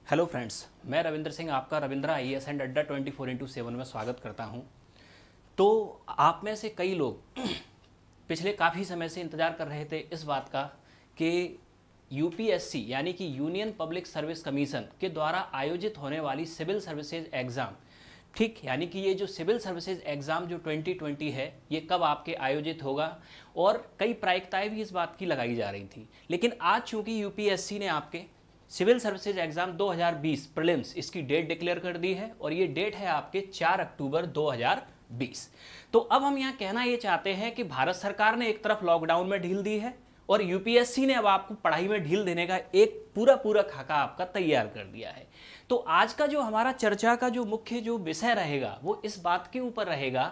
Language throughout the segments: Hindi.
हेलो फ्रेंड्स, मैं रविंद्र सिंह आपका रविंद्रा आईएएस एंड अड्डा 24x7 में स्वागत करता हूं। तो आप में से कई लोग पिछले काफ़ी समय से इंतज़ार कर रहे थे इस बात का कि यूपीएससी यानी कि यूनियन पब्लिक सर्विस कमीशन के द्वारा आयोजित होने वाली सिविल सर्विसेज एग्ज़ाम, ठीक, यानी कि ये जो सिविल सर्विसेज एग्ज़ाम जो 2020 है ये कब आपके आयोजित होगा। और कई प्रायिकताएँ भी इस बात की लगाई जा रही थी, लेकिन आज चूँकि यूपीएससी ने आपके सिविल सर्विसेज एग्जाम 2020 प्रीलिम्स इसकी डेट डिक्लेयर कर दी है और ये डेट है आपके 4 अक्टूबर 2020। तो अब हम यहाँ कहना ये चाहते हैं कि भारत सरकार ने एक तरफ लॉकडाउन में ढील दी है और यूपीएससी ने अब आपको पढ़ाई में ढील देने का एक पूरा खाका आपका तैयार कर दिया है। तो आज का जो हमारा चर्चा का जो मुख्य जो विषय रहेगा वो इस बात के ऊपर रहेगा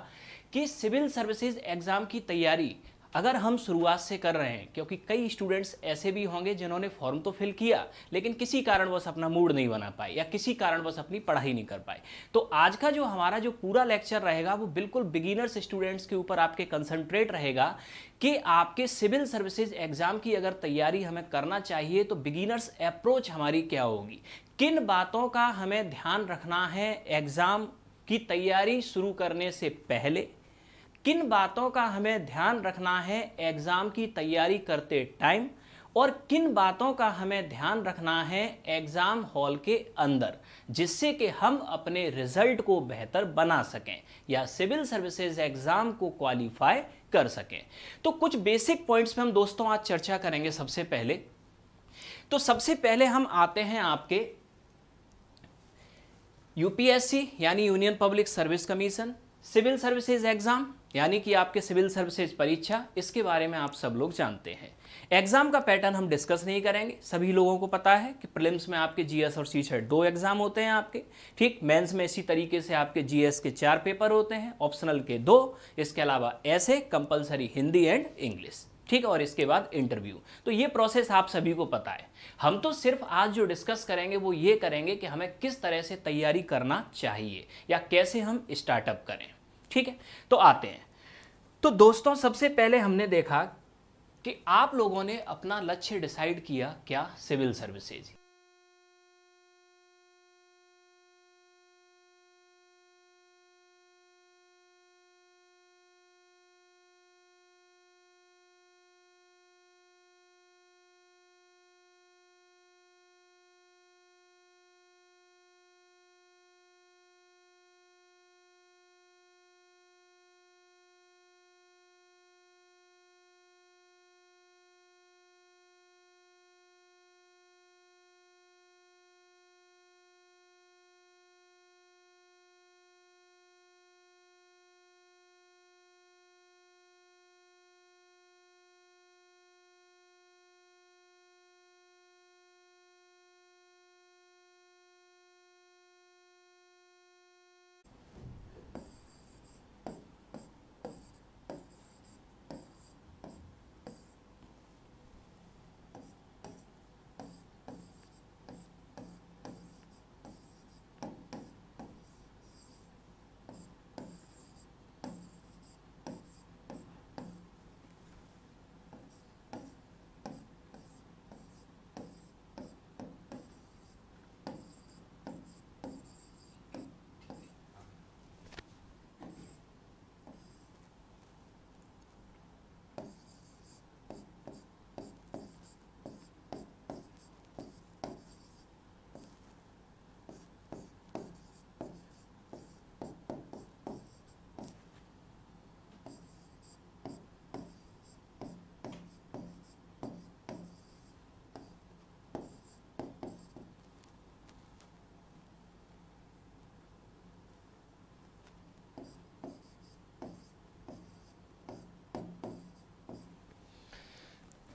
कि सिविल सर्विसेज एग्जाम की तैयारी अगर हम शुरुआत से कर रहे हैं, क्योंकि कई स्टूडेंट्स ऐसे भी होंगे जिन्होंने फॉर्म तो फिल किया लेकिन किसी कारणवश अपना मूड नहीं बना पाए या किसी कारणवश अपनी पढ़ाई नहीं कर पाए। तो आज का जो हमारा जो पूरा लेक्चर रहेगा वो बिल्कुल बिगिनर्स स्टूडेंट्स के ऊपर आपके कंसंट्रेट रहेगा कि आपके सिविल सर्विसेज एग्जाम की अगर तैयारी हमें करना चाहिए तो बिगिनर्स अप्रोच हमारी क्या होगी, किन बातों का हमें ध्यान रखना है एग्जाम की तैयारी शुरू करने से पहले, किन बातों का हमें ध्यान रखना है एग्ज़ाम की तैयारी करते टाइम, और किन बातों का हमें ध्यान रखना है एग्ज़ाम हॉल के अंदर, जिससे कि हम अपने रिजल्ट को बेहतर बना सकें या सिविल सर्विसेज एग्ज़ाम को क्वालिफाई कर सकें। तो कुछ बेसिक पॉइंट्स पे हम दोस्तों आज चर्चा करेंगे। सबसे पहले हम आते हैं आपके यूपीएससी यानी union public service commission, civil services exam यानी कि आपके सिविल सर्विसेज परीक्षा, इसके बारे में आप सब लोग जानते हैं। एग्जाम का पैटर्न हम डिस्कस नहीं करेंगे, सभी लोगों को पता है कि प्रीलिम्स में आपके जीएस और सीसेट 2 एग्जाम होते हैं आपके, ठीक। मेंस में इसी तरीके से आपके जीएस के 4 पेपर होते हैं, ऑप्शनल के 2, इसके अलावा ऐसे कंपलसरी हिंदी एंड इंग्लिश, ठीक, और इसके बाद इंटरव्यू। तो ये प्रोसेस आप सभी को पता है। हम तो सिर्फ आज जो डिस्कस करेंगे वो ये करेंगे कि हमें किस तरह से तैयारी करना चाहिए या कैसे हम स्टार्टअप करें, ठीक है। तो आते हैं। तो दोस्तों सबसे पहले हमने देखा कि आप लोगों ने अपना लक्ष्य डिसाइड किया क्या, सिविल सर्विसेज।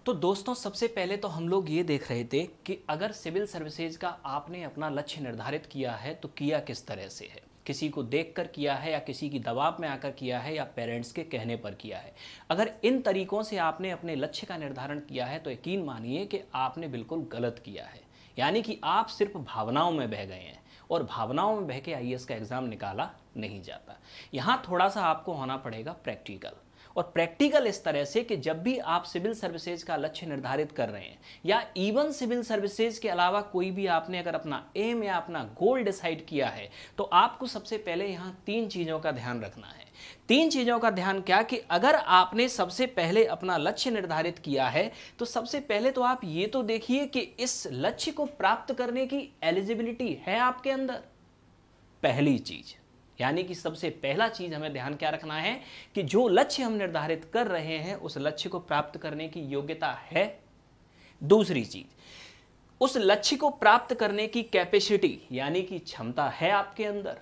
तो दोस्तों सबसे पहले तो हम लोग ये देख रहे थे कि अगर सिविल सर्विसेज का आपने अपना लक्ष्य निर्धारित किया है तो किया किस तरह से है, किसी को देखकर किया है या किसी की दबाव में आकर किया है या पेरेंट्स के कहने पर किया है। अगर इन तरीकों से आपने अपने लक्ष्य का निर्धारण किया है तो यकीन मानिए कि आपने बिल्कुल गलत किया है, यानी कि आप सिर्फ भावनाओं में बह गए हैं और भावनाओं में बह के आईएएस का एग्ज़ाम निकाला नहीं जाता। यहाँ थोड़ा सा आपको होना पड़ेगा प्रैक्टिकल, और प्रैक्टिकल इस तरह से कि जब भी आप सिविल सर्विसेज का लक्ष्य निर्धारित कर रहे हैं या इवन सिविल सर्विसेज के अलावा कोई भी आपने अगर अपना एम या अपना गोल डिसाइड किया है तो आपको सबसे पहले यहाँ 3 चीज़ों का ध्यान रखना है। 3 चीज़ों का ध्यान क्या कि अगर आपने सबसे पहले अपना लक्ष्य निर्धारित किया है तो सबसे पहले तो आप ये तो देखिए कि इस लक्ष्य को प्राप्त करने की एलिजिबिलिटी है आपके अंदर, पहली चीज। यानी कि सबसे पहला चीज हमें ध्यान क्या रखना है कि जो लक्ष्य हम निर्धारित कर रहे हैं उस लक्ष्य को प्राप्त करने की योग्यता है। दूसरी चीज, उस लक्ष्य को प्राप्त करने की कैपेसिटी यानी कि क्षमता है आपके अंदर।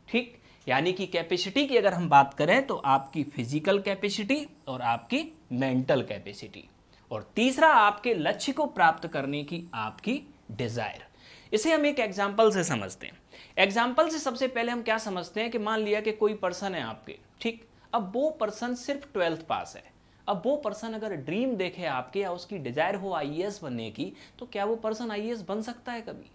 ठीक, यानी कि कैपेसिटी की अगर हम बात करें तो आपकी फिजिकल कैपेसिटी और आपकी मेंटल कैपेसिटी। और तीसरा, आपके लक्ष्य को प्राप्त करने की आपकी डिजायर। इसे हम एक एग्जाम्पल से समझते हैं। एग्जाम्पल से सबसे पहले हम क्या समझते हैं कि मान लिया कि कोई पर्सन है आपके, ठीक, अब वो पर्सन सिर्फ 12th पास है। अब वो पर्सन अगर ड्रीम देखे आपके या उसकी डिजायर हो आईएएस बनने की, तो क्या वो पर्सन आईएएस बन सकता है? कभी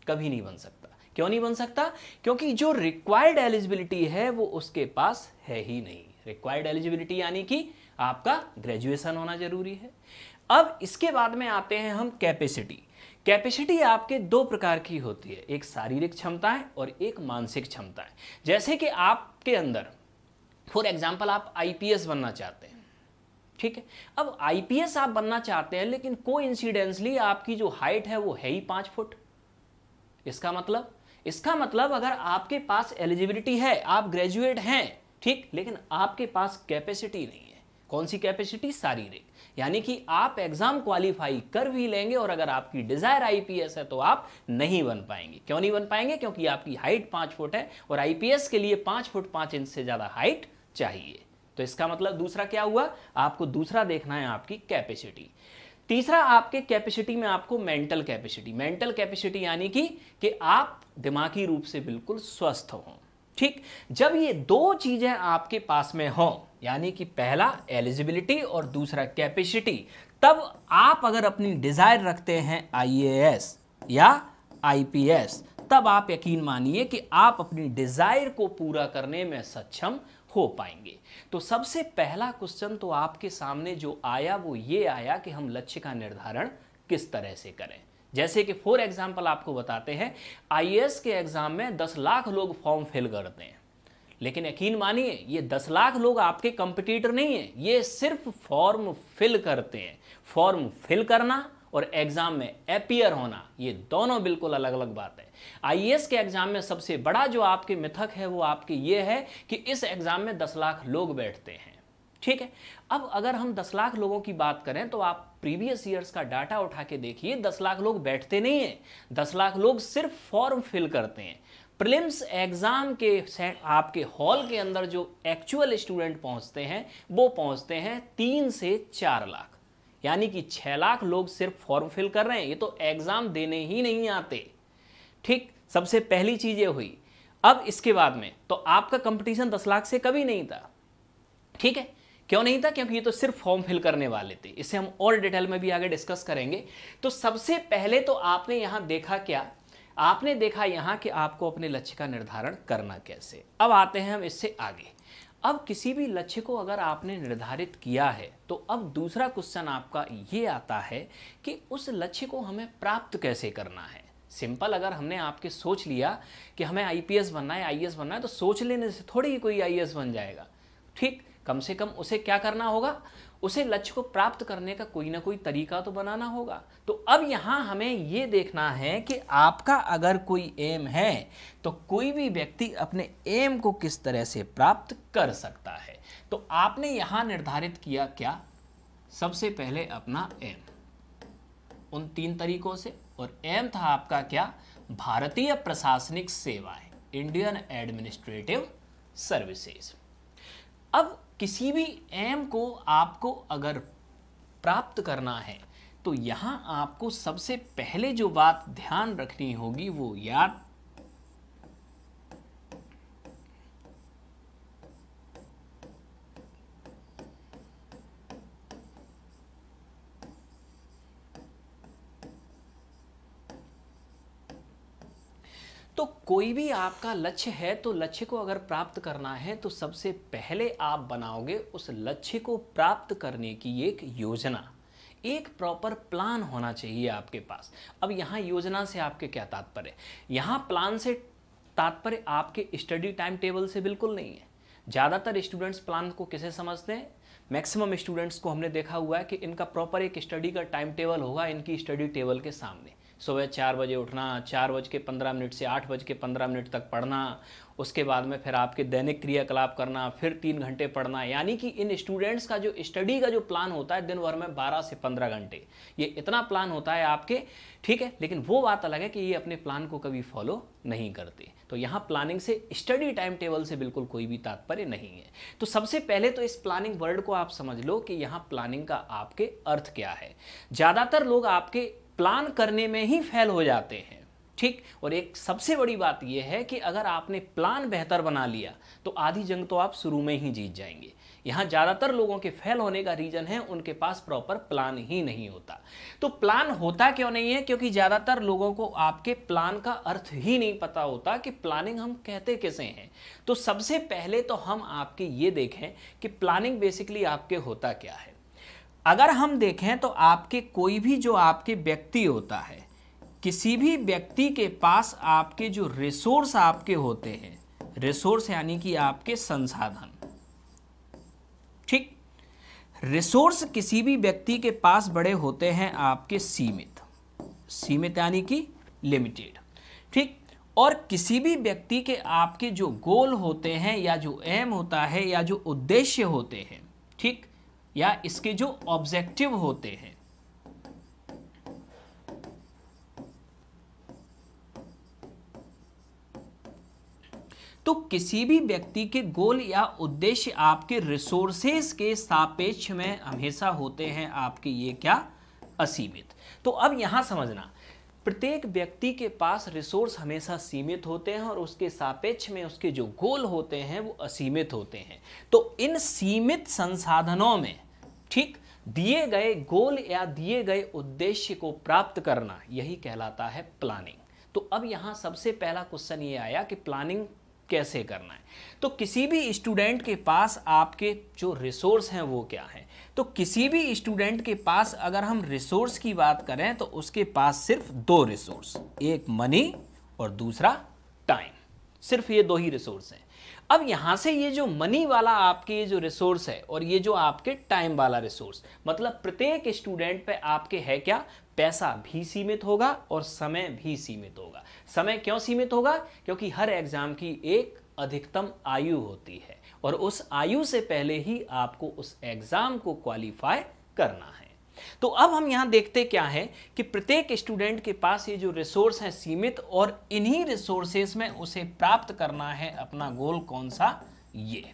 कभी नहीं बन सकता। क्यों नहीं बन सकता? क्योंकि जो रिक्वायर्ड एलिजिबिलिटी है वो उसके पास है ही नहीं। रिक्वायर्ड एलिजिबिलिटी यानी कि आपका ग्रेजुएशन होना जरूरी है। अब इसके बाद में आते हैं हम कैपेसिटी। कैपेसिटी आपके 2 प्रकार की होती है, एक शारीरिक क्षमता है और एक मानसिक क्षमता है। जैसे कि आपके अंदर फॉर एग्जांपल आप आईपीएस बनना चाहते हैं, ठीक है। अब आईपीएस आप बनना चाहते हैं लेकिन कोइंसिडेंटली आपकी जो हाइट है वो है ही 5 फुट। इसका मतलब अगर आपके पास एलिजिबिलिटी है, आप ग्रेजुएट हैं, ठीक, लेकिन आपके पास कैपेसिटी नहीं है। कौन सी कैपेसिटी? शारीरिक। यानी कि आप एग्जाम क्वालिफाई कर भी लेंगे और अगर आपकी डिजायर आईपीएस है तो आप नहीं बन पाएंगे। क्यों नहीं बन पाएंगे? क्योंकि आपकी हाइट 5 फुट है और आईपीएस के लिए 5 फुट 5 इंच से ज्यादा हाइट चाहिए। तो इसका मतलब दूसरा क्या हुआ? आपको दूसरा देखना है आपकी कैपेसिटी। तीसरा, आपके कैपेसिटी में आपको मेंटल कैपेसिटी यानी कि आप दिमागी रूप से बिल्कुल स्वस्थ हों। ठीक, जब ये 2 चीजें आपके पास में हों, यानी कि पहला एलिजिबिलिटी और दूसरा कैपेसिटी, तब आप अगर अपनी डिजायर रखते हैं आईएएस या आईपीएस, तब आप यकीन मानिए कि आप अपनी डिजायर को पूरा करने में सक्षम हो पाएंगे। तो सबसे पहला क्वेश्चन तो आपके सामने जो आया वो ये आया कि हम लक्ष्य का निर्धारण किस तरह से करें। जैसे कि फॉर एग्जांपल आपको बताते हैं, आईएएस के एग्जाम में 10 लाख लोग फॉर्म फिल करते हैं, लेकिन यकीन मानिए ये 10 लाख लोग आपके कंपटीटर नहीं है, ये सिर्फ फॉर्म फिल करते हैं। फॉर्म फिल करना और एग्जाम में अपीयर होना, ये दोनों बिल्कुल अलग अलग बात है। आईएएस के एग्जाम में सबसे बड़ा जो आपके मिथक है वो आपके ये है कि इस एग्जाम में 10 लाख लोग बैठते हैं, ठीक है। अब अगर हम 10 लाख लोगों की बात करें तो आप प्रीवियस ईयर्स का डाटा उठा के देखिए, 10 लाख लोग बैठते नहीं हैं, 10 लाख लोग सिर्फ फॉर्म फिल करते हैं। प्रीलिम्स एग्जाम के आपके हॉल के अंदर जो एक्चुअल स्टूडेंट पहुंचते हैं वो पहुंचते हैं 3 से 4 लाख, यानी कि 6 लाख लोग सिर्फ फॉर्म फिल कर रहे हैं, ये तो एग्जाम देने ही नहीं आते। ठीक, सबसे पहली चीज ये हुई। अब इसके बाद में तो आपका कंपटीशन 10 लाख से कभी नहीं था, ठीक है। क्यों नहीं था? क्योंकि ये तो सिर्फ फॉर्म फिल करने वाले थे। इसे हम और डिटेल में भी आगे डिस्कस करेंगे। तो सबसे पहले तो आपने यहां देखा क्या? आपने देखा यहां कि आपको अपने लक्ष्य का निर्धारण करना कैसे। अब आते हैं हम इससे आगे। अब किसी भी लक्ष्य को अगर आपने निर्धारित किया है तो अब दूसरा क्वेश्चन आपका ये आता है कि उस लक्ष्य को हमें प्राप्त कैसे करना है। सिंपल, अगर हमने आपके सोच लिया कि हमें आईपीएस बनना है, आईएएस बनना है, तो सोच लेने से थोड़ी ही कोई आईएएस बन जाएगा, ठीक। कम से कम उसे क्या करना होगा? उसे लक्ष्य को प्राप्त करने का कोई ना कोई तरीका तो बनाना होगा। तो अब यहां हमें यह देखना है कि आपका अगर कोई एम है तो कोई भी व्यक्ति अपने एम को किस तरह से प्राप्त कर सकता है। तो आपने यहां निर्धारित किया क्या? सबसे पहले अपना एम उन 3 तरीकों से, और एम था आपका क्या? भारतीय प्रशासनिक सेवाएं, इंडियन एडमिनिस्ट्रेटिव सर्विसेज। अब किसी भी एम को आपको अगर प्राप्त करना है तो यहां आपको सबसे पहले जो बात ध्यान रखनी होगी वो याद तो कोई भी आपका लक्ष्य है तो लक्ष्य को अगर प्राप्त करना है तो सबसे पहले आप बनाओगे उस लक्ष्य को प्राप्त करने की एक योजना, एक प्रॉपर प्लान होना चाहिए आपके पास। अब यहाँ योजना से आपके क्या तात्पर्य? यहाँ प्लान से तात्पर्य आपके स्टडी टाइम टेबल से बिल्कुल नहीं है। ज़्यादातर स्टूडेंट्स प्लान को किसे समझते हैं? मैक्सिमम स्टूडेंट्स को हमने देखा हुआ है कि इनका प्रॉपर एक स्टडी का टाइम टेबल होगा इनकी स्टडी टेबल के सामने। सुबह 4 बजे उठना, 4:15 से 8:15 तक पढ़ना, उसके बाद में फिर आपके दैनिक क्रियाकलाप करना, फिर 3 घंटे पढ़ना। यानी कि इन स्टूडेंट्स का जो स्टडी का जो प्लान होता है दिन भर में 12 से 15 घंटे, ये इतना प्लान होता है आपके, ठीक है। लेकिन वो बात अलग है कि ये अपने प्लान को कभी फॉलो नहीं करते। तो यहाँ प्लानिंग से स्टडी टाइम टेबल से बिल्कुल कोई भी तात्पर्य नहीं है। तो सबसे पहले तो इस प्लानिंग वर्ड को आप समझ लो कि यहाँ प्लानिंग का आपके अर्थ क्या है। ज़्यादातर लोग आपके प्लान करने में ही फेल हो जाते हैं, ठीक। और एक सबसे बड़ी बात यह है कि अगर आपने प्लान बेहतर बना लिया तो आधी जंग तो आप शुरू में ही जीत जाएंगे। यहाँ ज़्यादातर लोगों के फेल होने का रीज़न है उनके पास प्रॉपर प्लान ही नहीं होता। तो प्लान होता क्यों नहीं है? क्योंकि ज़्यादातर लोगों को आपके प्लान का अर्थ ही नहीं पता होता कि प्लानिंग हम कहते किसे हैं। तो सबसे पहले तो हम आपके ये देखें कि प्लानिंग बेसिकली आपके होता क्या है। अगर हम देखें तो आपके कोई भी जो आपके व्यक्ति होता है, किसी भी व्यक्ति के पास आपके जो रिसोर्स आपके होते हैं, रिसोर्स यानी कि आपके संसाधन, ठीक। रिसोर्स किसी भी व्यक्ति के पास बड़े होते हैं आपके सीमित, सीमित यानी कि लिमिटेड, ठीक। और किसी भी व्यक्ति के आपके जो गोल होते हैं या जो एम होता है या जो उद्देश्य होते हैं, ठीक, या इसके जो ऑब्जेक्टिव होते हैं, तो किसी भी व्यक्ति के गोल या उद्देश्य आपके रिसोर्सेज के सापेक्ष में हमेशा होते हैं आपके ये क्या? असीमित। तो अब यहां समझना, प्रत्येक व्यक्ति के पास रिसोर्स हमेशा सीमित होते हैं और उसके सापेक्ष में उसके जो गोल होते हैं वो असीमित होते हैं। तो इन सीमित संसाधनों में, ठीक, दिए गए गोल या दिए गए उद्देश्य को प्राप्त करना, यही कहलाता है प्लानिंग। तो अब यहां सबसे पहला क्वेश्चन ये आया कि प्लानिंग कैसे करना है। तो किसी भी स्टूडेंट के पास आपके जो रिसोर्स हैं वो क्या हैं? तो किसी भी स्टूडेंट के पास अगर हम रिसोर्स की बात करें तो उसके पास सिर्फ 2 रिसोर्स, एक मनी और दूसरा टाइम, सिर्फ ये 2 ही रिसोर्स हैं। अब यहां से ये जो मनी वाला आपके ये जो रिसोर्स है और ये जो आपके टाइम वाला रिसोर्स, मतलब प्रत्येक स्टूडेंट पे आपके है क्या? पैसा भी सीमित होगा और समय भी सीमित होगा। समय क्यों सीमित होगा? क्योंकि हर एग्जाम की एक अधिकतम आयु होती है और उस आयु से पहले ही आपको उस एग्जाम को क्वालिफाई करना है। तो अब हम यहां देखते क्या है कि प्रत्येक स्टूडेंट के पास ये जो रिसोर्स है सीमित, और इन्हीं रिसोर्सेस में उसे प्राप्त करना है अपना गोल कौन सा? ये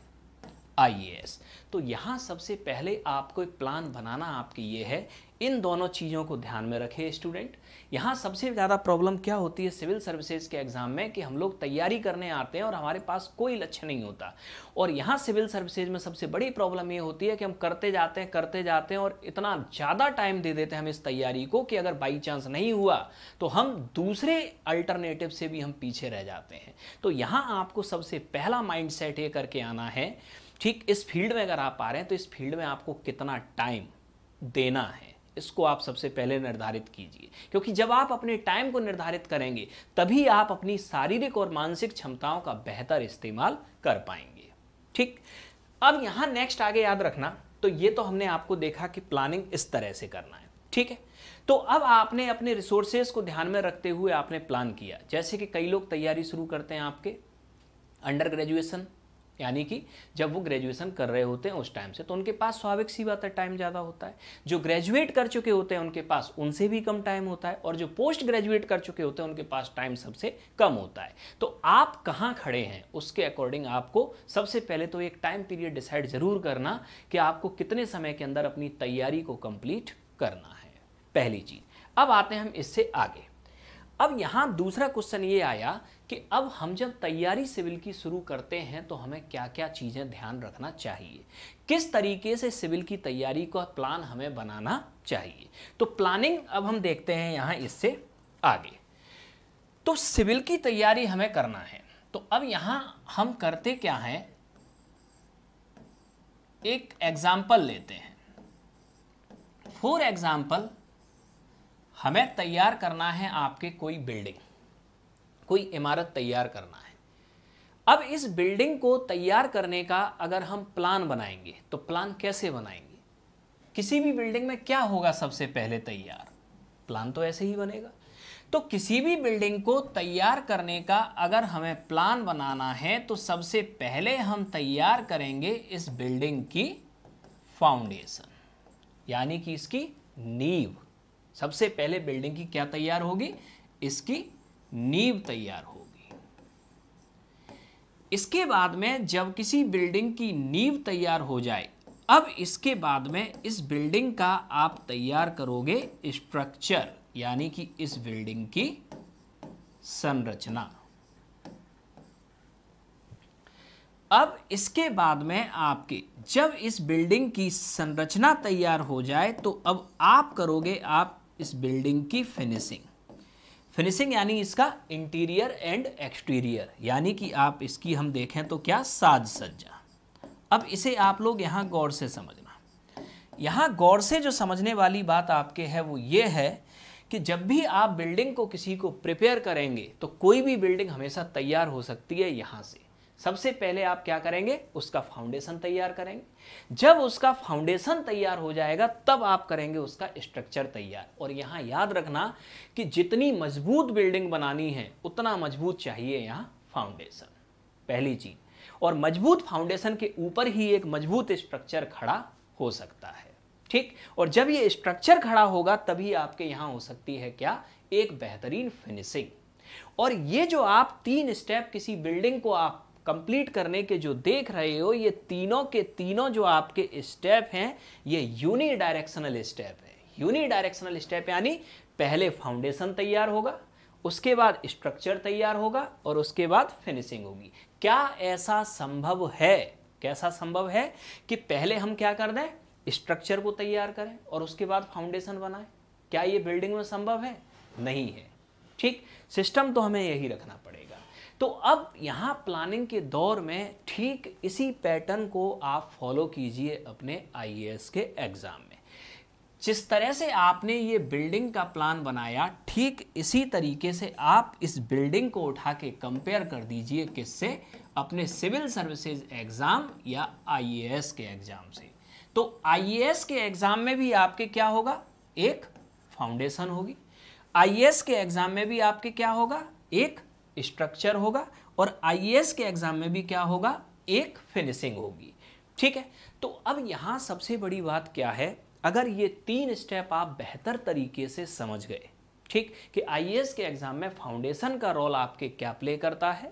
IAS। तो यहां सबसे पहले आपको एक प्लान बनाना आपकी ये है। इन दोनों चीज़ों को ध्यान में रखें स्टूडेंट। यहाँ सबसे ज़्यादा प्रॉब्लम क्या होती है सिविल सर्विसेज के एग्जाम में कि हम लोग तैयारी करने आते हैं और हमारे पास कोई लक्ष्य नहीं होता। और यहाँ सिविल सर्विसेज में सबसे बड़ी प्रॉब्लम ये होती है कि हम करते जाते हैं और इतना ज़्यादा टाइम दे देते हैं हम इस तैयारी को कि अगर बाई चांस नहीं हुआ तो हम दूसरे अल्टरनेटिव से भी हम पीछे रह जाते हैं। तो यहाँ आपको सबसे पहला माइंड सेट ये करके आना है, ठीक, इस फील्ड में अगर आप आ रहे हैं तो इस फील्ड में आपको कितना टाइम देना है, इसको आप सबसे पहले निर्धारित कीजिए। क्योंकि जब आप अपने टाइम को निर्धारित करेंगे तभी आप अपनी शारीरिक और मानसिक क्षमताओं का बेहतर इस्तेमाल कर पाएंगे, ठीक। अब यहां नेक्स्ट आगे याद रखना, तो ये तो हमने आपको देखा कि प्लानिंग इस तरह से करना है, ठीक है। तो अब आपने अपने रिसोर्सेज को ध्यान में रखते हुए आपने प्लान किया। जैसे कि कई लोग तैयारी शुरू करते हैं आपके अंडर ग्रेजुएशन, यानी कि जब वो ग्रेजुएशन कर रहे होते हैं उस टाइम से, तो उनके पास स्वाभाविक सी बात है टाइम ज़्यादा होता है। जो ग्रेजुएट कर चुके होते हैं उनके पास उनसे भी कम टाइम होता है, और जो पोस्ट ग्रेजुएट कर चुके होते हैं उनके पास टाइम सबसे कम होता है। तो आप कहाँ खड़े हैं उसके अकॉर्डिंग आपको सबसे पहले तो एक टाइम पीरियड डिसाइड जरूर करना कि आपको कितने समय के अंदर अपनी तैयारी को कंप्लीट करना है, पहली चीज़। अब आते हैं हम इससे आगे। अब यहाँ दूसरा क्वेश्चन ये आया कि अब हम जब तैयारी सिविल की शुरू करते हैं तो हमें क्या क्या चीज़ें ध्यान रखना चाहिए, किस तरीके से सिविल की तैयारी का प्लान हमें बनाना चाहिए। तो प्लानिंग अब हम देखते हैं यहाँ इससे आगे। तो सिविल की तैयारी हमें करना है। तो अब यहां हम करते क्या हैं, एक एग्जाम्पल लेते हैं। फॉर एग्जाम्पल हमें तैयार करना है आपके कोई बिल्डिंग, कोई इमारत तैयार करना है। अब इस बिल्डिंग को तैयार करने का अगर हम प्लान बनाएंगे तो प्लान कैसे बनाएंगे? किसी भी बिल्डिंग में क्या होगा सबसे पहले तैयार? प्लान तो ऐसे ही बनेगा। तो किसी भी बिल्डिंग को तैयार करने का अगर हमें प्लान बनाना है तो सबसे पहले हम तैयार करेंगे इस बिल्डिंग की फाउंडेशन, यानी कि इसकी नींव। सबसे पहले बिल्डिंग की क्या तैयार होगी? इसकी नींव तैयार होगी। इसके बाद में जब किसी बिल्डिंग की नींव तैयार हो जाए, अब इसके बाद में इस बिल्डिंग का आप तैयार करोगे स्ट्रक्चर, यानी कि इस बिल्डिंग की संरचना। अब इसके बाद में आपके जब इस बिल्डिंग की संरचना तैयार हो जाए तो अब आप करोगे आप इस बिल्डिंग की फिनिशिंग। फिनिशिंग यानी इसका इंटीरियर एंड एक्सटीरियर, यानी कि आप इसकी हम देखें तो क्या, साज सज्जा। अब इसे आप लोग यहाँ गौर से समझना। यहाँ गौर से जो समझने वाली बात आपके है वो ये है कि जब भी आप बिल्डिंग को किसी को प्रिपेयर करेंगे तो कोई भी बिल्डिंग हमेशा तैयार हो सकती है यहाँ से। सबसे पहले आप क्या करेंगे, उसका फाउंडेशन तैयार करेंगे। जब उसका फाउंडेशन तैयार हो जाएगा तब आप करेंगे उसका स्ट्रक्चर तैयार। और यहाँ याद रखना कि जितनी मजबूत बिल्डिंग बनानी है उतना मजबूत चाहिए यहाँ फाउंडेशन, पहली चीज। और मजबूत फाउंडेशन के ऊपर ही एक मजबूत स्ट्रक्चर खड़ा हो सकता है, ठीक। और जब ये स्ट्रक्चर खड़ा होगा तभी आपके यहाँ हो सकती है क्या, एक बेहतरीन फिनिशिंग। और ये जो आप 3 स्टेप किसी बिल्डिंग को आप कंप्लीट करने के जो देख रहे हो, ये तीनों के तीनों जो आपके स्टेप हैं ये यूनिडायरेक्शनल स्टेप है। यूनिडायरेक्शनल स्टेप यानी पहले फाउंडेशन तैयार होगा, उसके बाद स्ट्रक्चर तैयार होगा और उसके बाद फिनिशिंग होगी। क्या ऐसा संभव है, कैसा संभव है कि पहले हम क्या कर दें, स्ट्रक्चर को तैयार करें और उसके बाद फाउंडेशन बनाएं? क्या ये बिल्डिंग में संभव है? नहीं है, ठीक। सिस्टम तो हमें यही रखना पड़ेगा। तो अब यहाँ प्लानिंग के दौर में ठीक इसी पैटर्न को आप फॉलो कीजिए अपने आईएएस के एग्जाम में। जिस तरह से आपने ये बिल्डिंग का प्लान बनाया, ठीक इसी तरीके से आप इस बिल्डिंग को उठा के कंपेयर कर दीजिए किससे, अपने सिविल सर्विसेज एग्जाम या आईएएस के एग्जाम से। तो आईएएस के एग्जाम में भी आपके क्या होगा, एक फाउंडेशन होगी। आईएएस के एग्जाम में भी आपके क्या होगा, एक स्ट्रक्चर होगा। और आईएएस के एग्जाम में भी क्या होगा, एक फिनिशिंग होगी, ठीक है। तो अब यहाँ सबसे बड़ी बात क्या है, अगर ये 3 स्टेप आप बेहतर तरीके से समझ गए, ठीक, कि आईएएस के एग्जाम में फाउंडेशन का रोल आपके क्या प्ले करता है,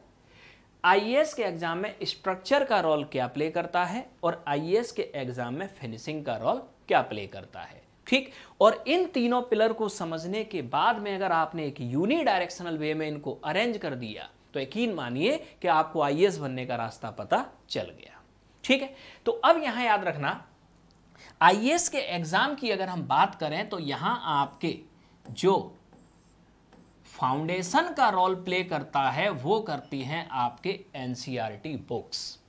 आईएएस के एग्जाम में स्ट्रक्चर का रोल क्या प्ले करता है, और आईएएस के एग्जाम में फिनिशिंग का रोल क्या प्ले करता है, ठीक। और इन तीनों पिलर को समझने के बाद में अगर आपने एक यूनिडायरेक्शनल वे में इनको अरेंज कर दिया तो यकीन मानिए कि आपको आईएएस बनने का रास्ता पता चल गया, ठीक है। तो अब यहां याद रखना, आईएएस के एग्जाम की अगर हम बात करें तो यहां आपके जो फाउंडेशन का रोल प्ले करता है वो करती हैं आपके एनसीईआरटी बुक्स।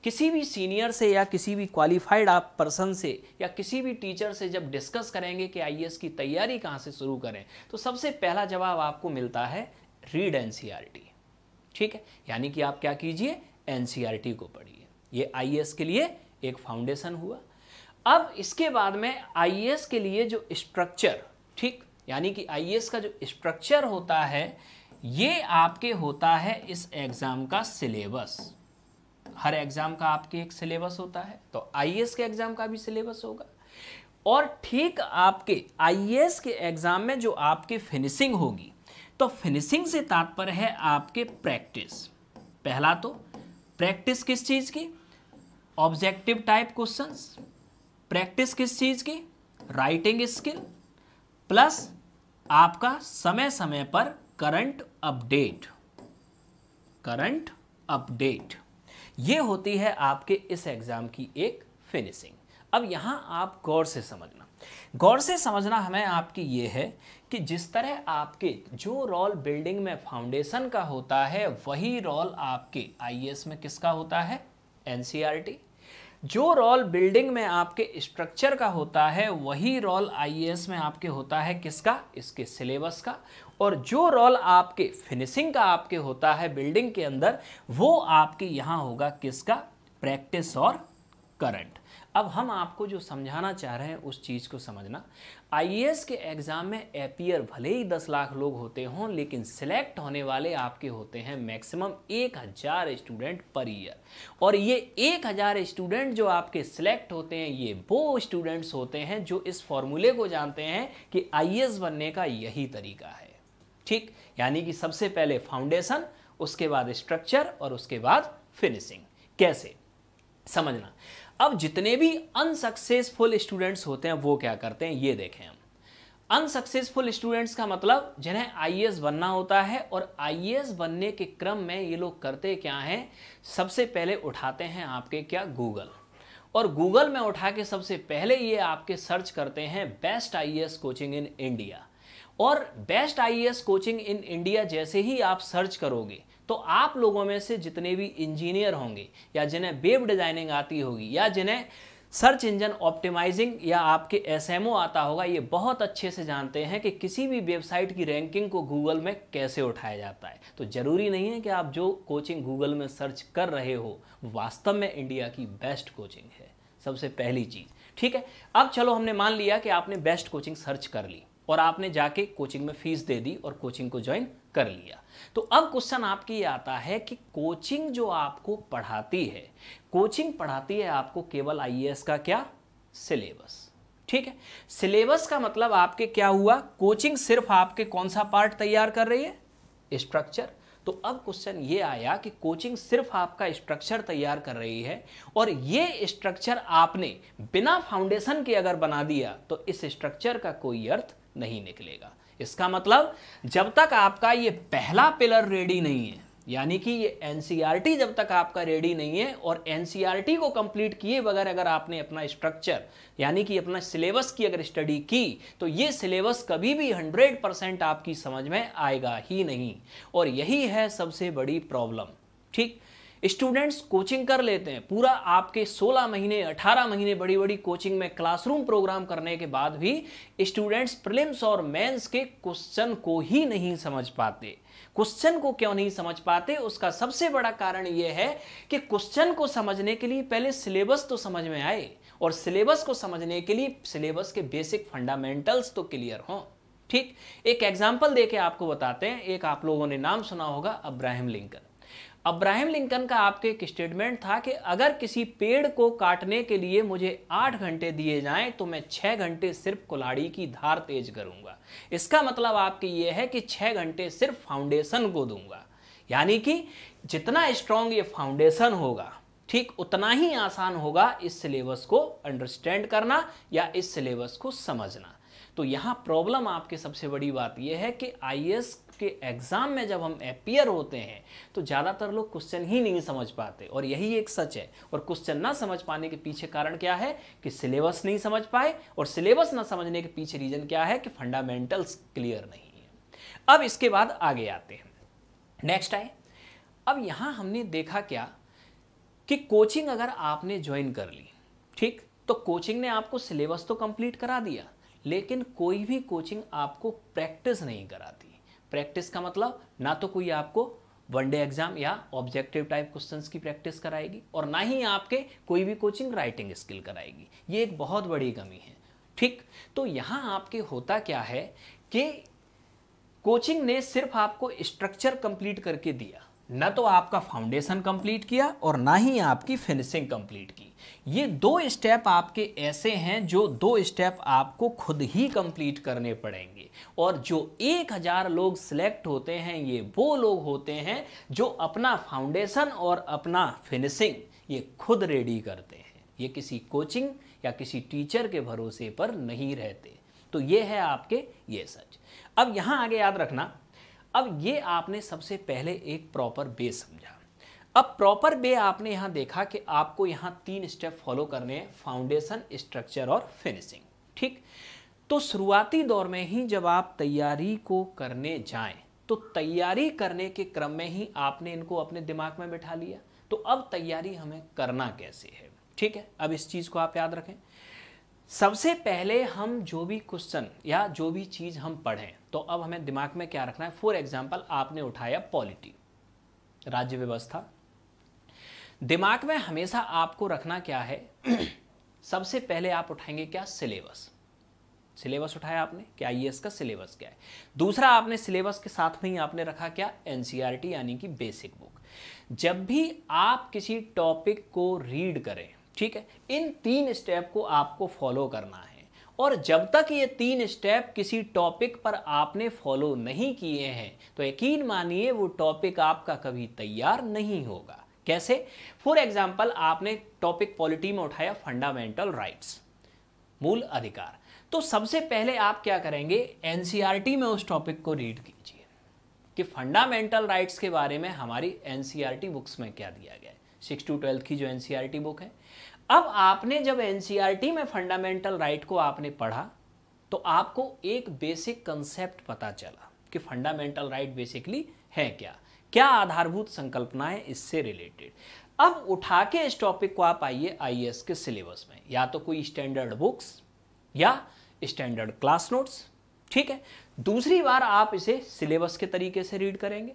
किसी भी सीनियर से या किसी भी क्वालिफाइड आप पर्सन से या किसी भी टीचर से जब डिस्कस करेंगे कि आईएएस की तैयारी कहाँ से शुरू करें, तो सबसे पहला जवाब आपको मिलता है रीड एनसीईआरटी, ठीक है। यानी कि आप क्या कीजिए, एनसीईआरटी को पढ़िए। ये आईएएस के लिए एक फाउंडेशन हुआ। अब इसके बाद में आईएएस के लिए जो स्ट्रक्चर, ठीक, यानी कि आईएएस का जो स्ट्रक्चर होता है ये आपके होता है इस एग्जाम का सिलेबस। हर एग्जाम का आपके एक सिलेबस होता है, तो आईएएस के एग्जाम का भी सिलेबस होगा। और ठीक आपके आईएएस के एग्जाम में जो आपके फिनिशिंग होगी, तो फिनिशिंग से तात्पर्य है आपके प्रैक्टिस। पहला तो प्रैक्टिस किस चीज की, ऑब्जेक्टिव टाइप क्वेश्चंस। प्रैक्टिस किस चीज की, राइटिंग स्किल, प्लस आपका समय समय पर करंट अपडेट, ये होती है आपके इस एग्जाम की एक फिनिशिंग। अब यहाँ आप गौर से समझना हमें आपकी ये है कि जिस तरह आपके जो रोल बिल्डिंग में फाउंडेशन का होता है वही रोल आपके आईएएस में किसका होता है, एनसीईआरटी। जो रोल बिल्डिंग में आपके स्ट्रक्चर का होता है वही रोल आईएएस में आपके होता है किसका, इसके सिलेबस का। और जो रोल आपके फिनिशिंग का आपके होता है बिल्डिंग के अंदर वो आपके यहाँ होगा किसका, प्रैक्टिस और करंट। अब हम आपको जो समझाना चाह रहे हैं उस चीज़ को समझना। आईएएस के एग्ज़ाम में एपियर भले ही 10 लाख लोग होते हों लेकिन सिलेक्ट होने वाले आपके होते हैं मैक्सिमम 1000 स्टूडेंट पर ईयर। और ये 1000 स्टूडेंट जो आपके सिलेक्ट होते हैं ये वो स्टूडेंट्स होते हैं जो इस फॉर्मूले को जानते हैं कि आईएएस बनने का यही तरीका है, ठीक। यानी कि सबसे पहले फाउंडेशन, उसके बाद स्ट्रक्चर और उसके बाद फिनिशिंग। कैसे समझना। अब जितने भी अनसक्सेसफुल स्टूडेंट्स होते हैं वो क्या करते हैं ये देखें हम। अनसक्सेसफुल स्टूडेंट्स का मतलब जिन्हें आईएएस बनना होता है और आईएएस बनने के क्रम में ये लोग करते क्या हैं, सबसे पहले उठाते हैं आपके क्या, गूगल। और गूगल में उठा के सबसे पहले ये आपके सर्च करते हैं best IAS coaching in India. और best IAS coaching in India जैसे ही आप सर्च करोगे तो आप लोगों में से जितने भी इंजीनियर होंगे या जिन्हें वेब डिज़ाइनिंग आती होगी या जिन्हें सर्च इंजन ऑप्टिमाइजिंग या आपके एसएमओ आता होगा, ये बहुत अच्छे से जानते हैं कि किसी भी वेबसाइट की रैंकिंग को गूगल में कैसे उठाया जाता है। तो ज़रूरी नहीं है कि आप जो कोचिंग गूगल में सर्च कर रहे हो वास्तव में इंडिया की बेस्ट कोचिंग है, सबसे पहली चीज़, ठीक है। अब चलो हमने मान लिया कि आपने बेस्ट कोचिंग सर्च कर ली और आपने जाके कोचिंग में फीस दे दी और कोचिंग को ज्वाइन कर लिया। तो अब क्वेश्चन आपकी ये आता है कि कोचिंग जो आपको पढ़ाती है, कोचिंग पढ़ाती है आपको केवल आईएएस का क्या, सिलेबस, ठीक है। सिलेबस का मतलब आपके क्या हुआ, कोचिंग सिर्फ आपके कौन सा पार्ट तैयार कर रही है, स्ट्रक्चर। तो अब क्वेश्चन ये आया कि कोचिंग सिर्फ आपका स्ट्रक्चर तैयार कर रही है और ये स्ट्रक्चर आपने बिना फाउंडेशन के अगर बना दिया तो इस स्ट्रक्चर का कोई अर्थ नहीं निकलेगा। इसका मतलब जब तक आपका ये पहला पिलर रेडी नहीं है, यानी कि ये एनसीईआरटी जब तक आपका रेडी नहीं है और एनसीईआरटी को कंप्लीट किए बगैर अगर आपने अपना स्ट्रक्चर यानी कि अपना सिलेबस की अगर स्टडी की तो ये सिलेबस कभी भी 100% आपकी समझ में आएगा ही नहीं। और यही है सबसे बड़ी प्रॉब्लम, ठीक। स्टूडेंट्स कोचिंग कर लेते हैं पूरा आपके 16 महीने 18 महीने बड़ी बड़ी कोचिंग में क्लासरूम प्रोग्राम करने के बाद भी स्टूडेंट्स प्रीलिम्स और मेंस के क्वेश्चन को ही नहीं समझ पाते। क्वेश्चन को क्यों नहीं समझ पाते, उसका सबसे बड़ा कारण यह है कि क्वेश्चन को समझने के लिए पहले सिलेबस तो समझ में आए और सिलेबस को समझने के लिए सिलेबस के बेसिक फंडामेंटल्स तो क्लियर हों, ठीक। एक एग्जाम्पल देके आपको बताते हैं। एक आप लोगों ने नाम सुना होगा अब्राहम लिंकन। अब्राहम लिंकन का आपके एक स्टेटमेंट था कि अगर किसी पेड़ को काटने के लिए मुझे 8 घंटे दिए जाएं तो मैं 6 घंटे सिर्फ कुल्हाड़ी की धार तेज करूंगा। इसका मतलब आपके ये है कि 6 घंटे सिर्फ फाउंडेशन को दूंगा, यानी कि जितना स्ट्रांग ये फाउंडेशन होगा ठीक उतना ही आसान होगा इस सिलेबस को अंडरस्टैंड करना या इस सिलेबस को समझना। तो यहाँ प्रॉब्लम आपके सबसे बड़ी बात यह है कि आईएएस के एग्जाम में जब हम अपीयर होते हैं तो ज़्यादातर लोग क्वेश्चन ही नहीं समझ पाते और यही एक सच है। और क्वेश्चन ना समझ पाने के पीछे कारण क्या है कि सिलेबस नहीं समझ पाए और सिलेबस ना समझने के पीछे रीजन क्या है कि फंडामेंटल्स क्लियर नहीं है। अब इसके बाद आगे आते हैं, नेक्स्ट आए। अब यहाँ हमने देखा क्या कि कोचिंग अगर आपने ज्वाइन कर ली, ठीक, तो कोचिंग ने आपको सिलेबस तो कंप्लीट करा दिया लेकिन कोई भी कोचिंग आपको प्रैक्टिस नहीं कराती। प्रैक्टिस का मतलब ना तो कोई आपको वनडे एग्जाम या ऑब्जेक्टिव टाइप क्वेश्चंस की प्रैक्टिस कराएगी और ना ही आपके कोई भी कोचिंग राइटिंग स्किल कराएगी। ये एक बहुत बड़ी कमी है, ठीक। तो यहाँ आपके होता क्या है कि कोचिंग ने सिर्फ आपको स्ट्रक्चर कंप्लीट करके दिया, ना तो आपका फाउंडेशन कंप्लीट किया और ना ही आपकी फिनिशिंग कंप्लीट की। ये 2 स्टेप आपके ऐसे हैं जो 2 स्टेप आपको खुद ही कंप्लीट करने पड़ेंगे। और जो 1000 लोग सिलेक्ट होते हैं ये वो लोग होते हैं जो अपना फाउंडेशन और अपना फिनिशिंग ये खुद रेडी करते हैं। ये किसी कोचिंग या किसी टीचर के भरोसे पर नहीं रहते। तो ये है आपके ये सच। अब यहाँ आगे याद रखना, अब ये आपने सबसे पहले एक प्रॉपर बेस समझा। अब प्रॉपर वे आपने यहां देखा कि आपको यहां 3 स्टेप फॉलो करने हैं, फाउंडेशन, स्ट्रक्चर और फिनिशिंग। ठीक, तो शुरुआती दौर में ही जब आप तैयारी को करने जाएं तो तैयारी करने के क्रम में ही आपने इनको अपने दिमाग में बिठा लिया। तो अब तैयारी हमें करना कैसे है, ठीक है, अब इस चीज को आप याद रखें। सबसे पहले हम जो भी क्वेश्चन या जो भी चीज हम पढ़ें तो अब हमें दिमाग में क्या रखना है। फॉर एग्जाम्पल आपने उठाया पॉलिटी, राज्य व्यवस्था, दिमाग में हमेशा आपको रखना क्या है सबसे पहले आप उठाएंगे क्या, सिलेबस। सिलेबस उठाया आपने कि आईएएस का सिलेबस क्या है। दूसरा आपने सिलेबस के साथ में ही आपने रखा क्या, एनसीईआरटी यानी कि बेसिक बुक। जब भी आप किसी टॉपिक को रीड करें, ठीक है, इन 3 स्टेप को आपको फॉलो करना है। और जब तक ये 3 स्टेप किसी टॉपिक पर आपने फॉलो नहीं किए हैं तो यकीन मानिए वो टॉपिक आपका कभी तैयार नहीं होगा। कैसे? फॉर एग्जाम्पल आपने टॉपिक पॉलिटी में उठाया फंडामेंटल राइट्स, मूल अधिकार। तो सबसे पहले आप क्या करेंगे, एनसीईआरटी में उस टॉपिक को रीड कीजिए कि फंडामेंटल राइट्स के बारे में हमारी एनसीईआरटी बुक्स में क्या दिया गया है, 6 to 12 की जो एनसीईआरटी बुक है। अब आपने जब एनसीईआरटी में फंडामेंटल राइट को आपने पढ़ा तो आपको एक बेसिक कंसेप्ट पता चला कि फंडामेंटल राइट बेसिकली है क्या, क्या आधारभूत संकल्पनाएं इससे रिलेटेड। अब उठा के इस टॉपिक को आप आइए आईएएस के सिलेबस में, या तो कोई स्टैंडर्ड बुक्स या स्टैंडर्ड क्लास नोट्स, ठीक है। दूसरी बार आप इसे सिलेबस के तरीके से रीड करेंगे,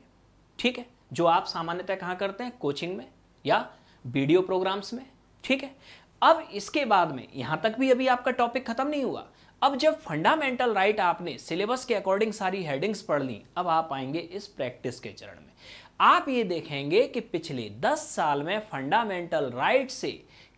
ठीक है, जो आप सामान्यतः कहाँ करते हैं, कोचिंग में या वीडियो प्रोग्राम्स में, ठीक है। अब इसके बाद में यहां तक भी अभी आपका टॉपिक खत्म नहीं हुआ। अब जब फंडामेंटल राइट आपने सिलेबस के अकॉर्डिंग सारी हेडिंग्स पढ़ ली, अब आप आएंगे इस प्रैक्टिस के चरण में। आप ये देखेंगे कि पिछले 10 साल में फंडामेंटल राइट से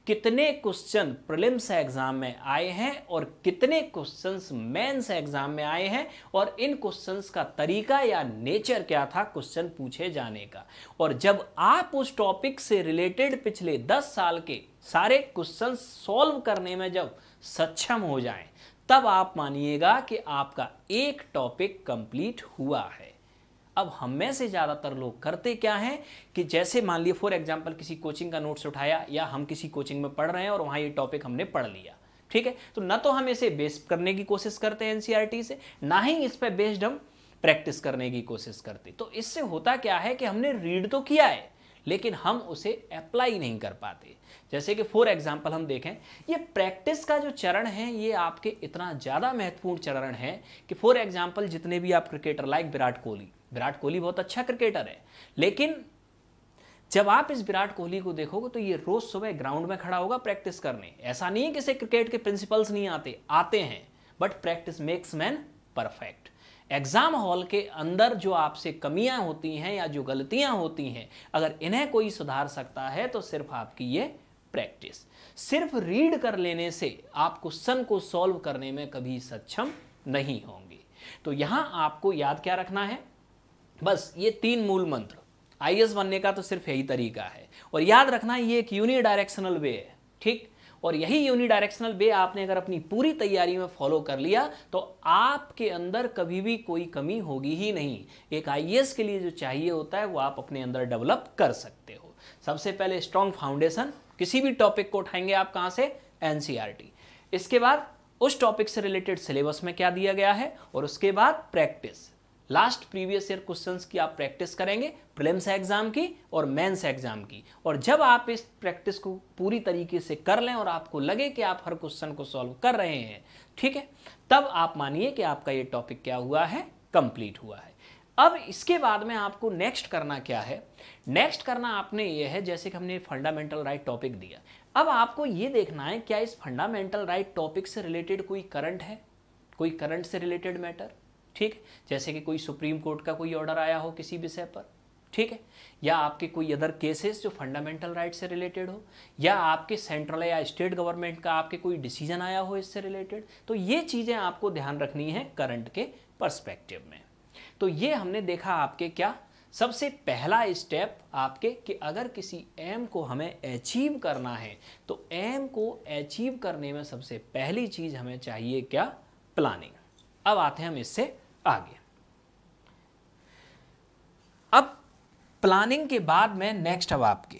कितने क्वेश्चन प्रीलिम्स एग्जाम में आए हैं और कितने क्वेश्चंस मेंस एग्जाम में आए हैं, और इन क्वेश्चंस का तरीका या नेचर क्या था क्वेश्चन पूछे जाने का। और जब आप उस टॉपिक से रिलेटेड पिछले 10 साल के सारे क्वेश्चंस सॉल्व करने में जब सक्षम हो जाएं, तब आप मानिएगा कि आपका एक टॉपिक कंप्लीट हुआ है। अब हम में से ज़्यादातर लोग करते क्या हैं कि जैसे मान लिया फॉर एग्जांपल किसी कोचिंग का नोट्स उठाया या हम किसी कोचिंग में पढ़ रहे हैं और वहाँ ये टॉपिक हमने पढ़ लिया, ठीक है, तो ना तो हम इसे बेस करने की कोशिश करते हैं एनसीईआरटी से, ना ही इस पर बेस्ड हम प्रैक्टिस करने की कोशिश करते। तो इससे होता क्या है कि हमने रीड तो किया है लेकिन हम उसे अप्लाई नहीं कर पाते। जैसे कि फॉर एग्जांपल हम देखें, ये प्रैक्टिस का जो चरण है ये आपके इतना ज़्यादा महत्वपूर्ण चरण है कि फॉर एग्जांपल जितने भी आप क्रिकेटर लाइक विराट कोहली बहुत अच्छा क्रिकेटर है, लेकिन जब आप इस विराट कोहली को देखोगे तो ये रोज सुबह ग्राउंड में खड़ा होगा प्रैक्टिस करने। ऐसा नहीं है कि इसे क्रिकेट के प्रिंसिपल्स नहीं आते हैं, but practice makes man perfect. Exam hall के अंदर जो आपसे कमियां होती हैं या जो गलतियां होती हैं, अगर इन्हें कोई सुधार सकता है तो सिर्फ आपकी ये प्रैक्टिस। सिर्फ रीड कर लेने से आप क्वेश्चन को सॉल्व करने में कभी सक्षम नहीं होंगे। तो यहां आपको याद क्या रखना है, बस ये 3 मूल मंत्र। आईएएस बनने का तो सिर्फ यही तरीका है, और याद रखना ये एक यूनिडायरेक्शनल वे है, ठीक। और यही यूनिडायरेक्शनल वे आपने अगर अपनी पूरी तैयारी में फॉलो कर लिया तो आपके अंदर कभी भी कोई कमी होगी ही नहीं। एक आईएएस के लिए जो चाहिए होता है वो आप अपने अंदर डेवलप कर सकते हो। सबसे पहले स्ट्रॉन्ग फाउंडेशन, किसी भी टॉपिक को उठाएंगे आप कहाँ से, एनसीईआरटी। इसके बाद उस टॉपिक से रिलेटेड सिलेबस में क्या दिया गया है, और उसके बाद practice, last previous year questions की आप प्रैक्टिस करेंगे, प्रीलिम्स एग्जाम की और मेंस एग्जाम की। और जब आप इस प्रैक्टिस को पूरी तरीके से कर लें और आपको लगे कि आप हर क्वेश्चन को सॉल्व कर रहे हैं, ठीक है, तब आप मानिए कि आपका ये टॉपिक क्या हुआ है, कंप्लीट हुआ है। अब इसके बाद में आपको नेक्स्ट करना क्या है, नेक्स्ट करना आपने ये है, जैसे कि हमने फंडामेंटल राइट टॉपिक दिया, अब आपको ये देखना है क्या इस फंडामेंटल राइट टॉपिक से रिलेटेड कोई करंट है, कोई करंट से रिलेटेड मैटर, ठीक, जैसे कि कोई सुप्रीम कोर्ट का कोई ऑर्डर आया हो किसी विषय पर, ठीक है, या आपके कोई अदर केसेस जो फंडामेंटल राइट से रिलेटेड हो, या आपके सेंट्रल या स्टेट गवर्नमेंट का आपके कोई डिसीजन आया हो इससे रिलेटेड। तो ये चीज़ें आपको ध्यान रखनी है करंट के पर्सपेक्टिव में। तो ये हमने देखा आपके क्या, सबसे पहला स्टेप आपके कि अगर किसी एम को हमें अचीव करना है तो एम को अचीव करने में सबसे पहली चीज़ हमें चाहिए क्या, प्लानिंग। अब आते हैं हम इससे आगे। अब प्लानिंग के बाद में नेक्स्ट अब आपके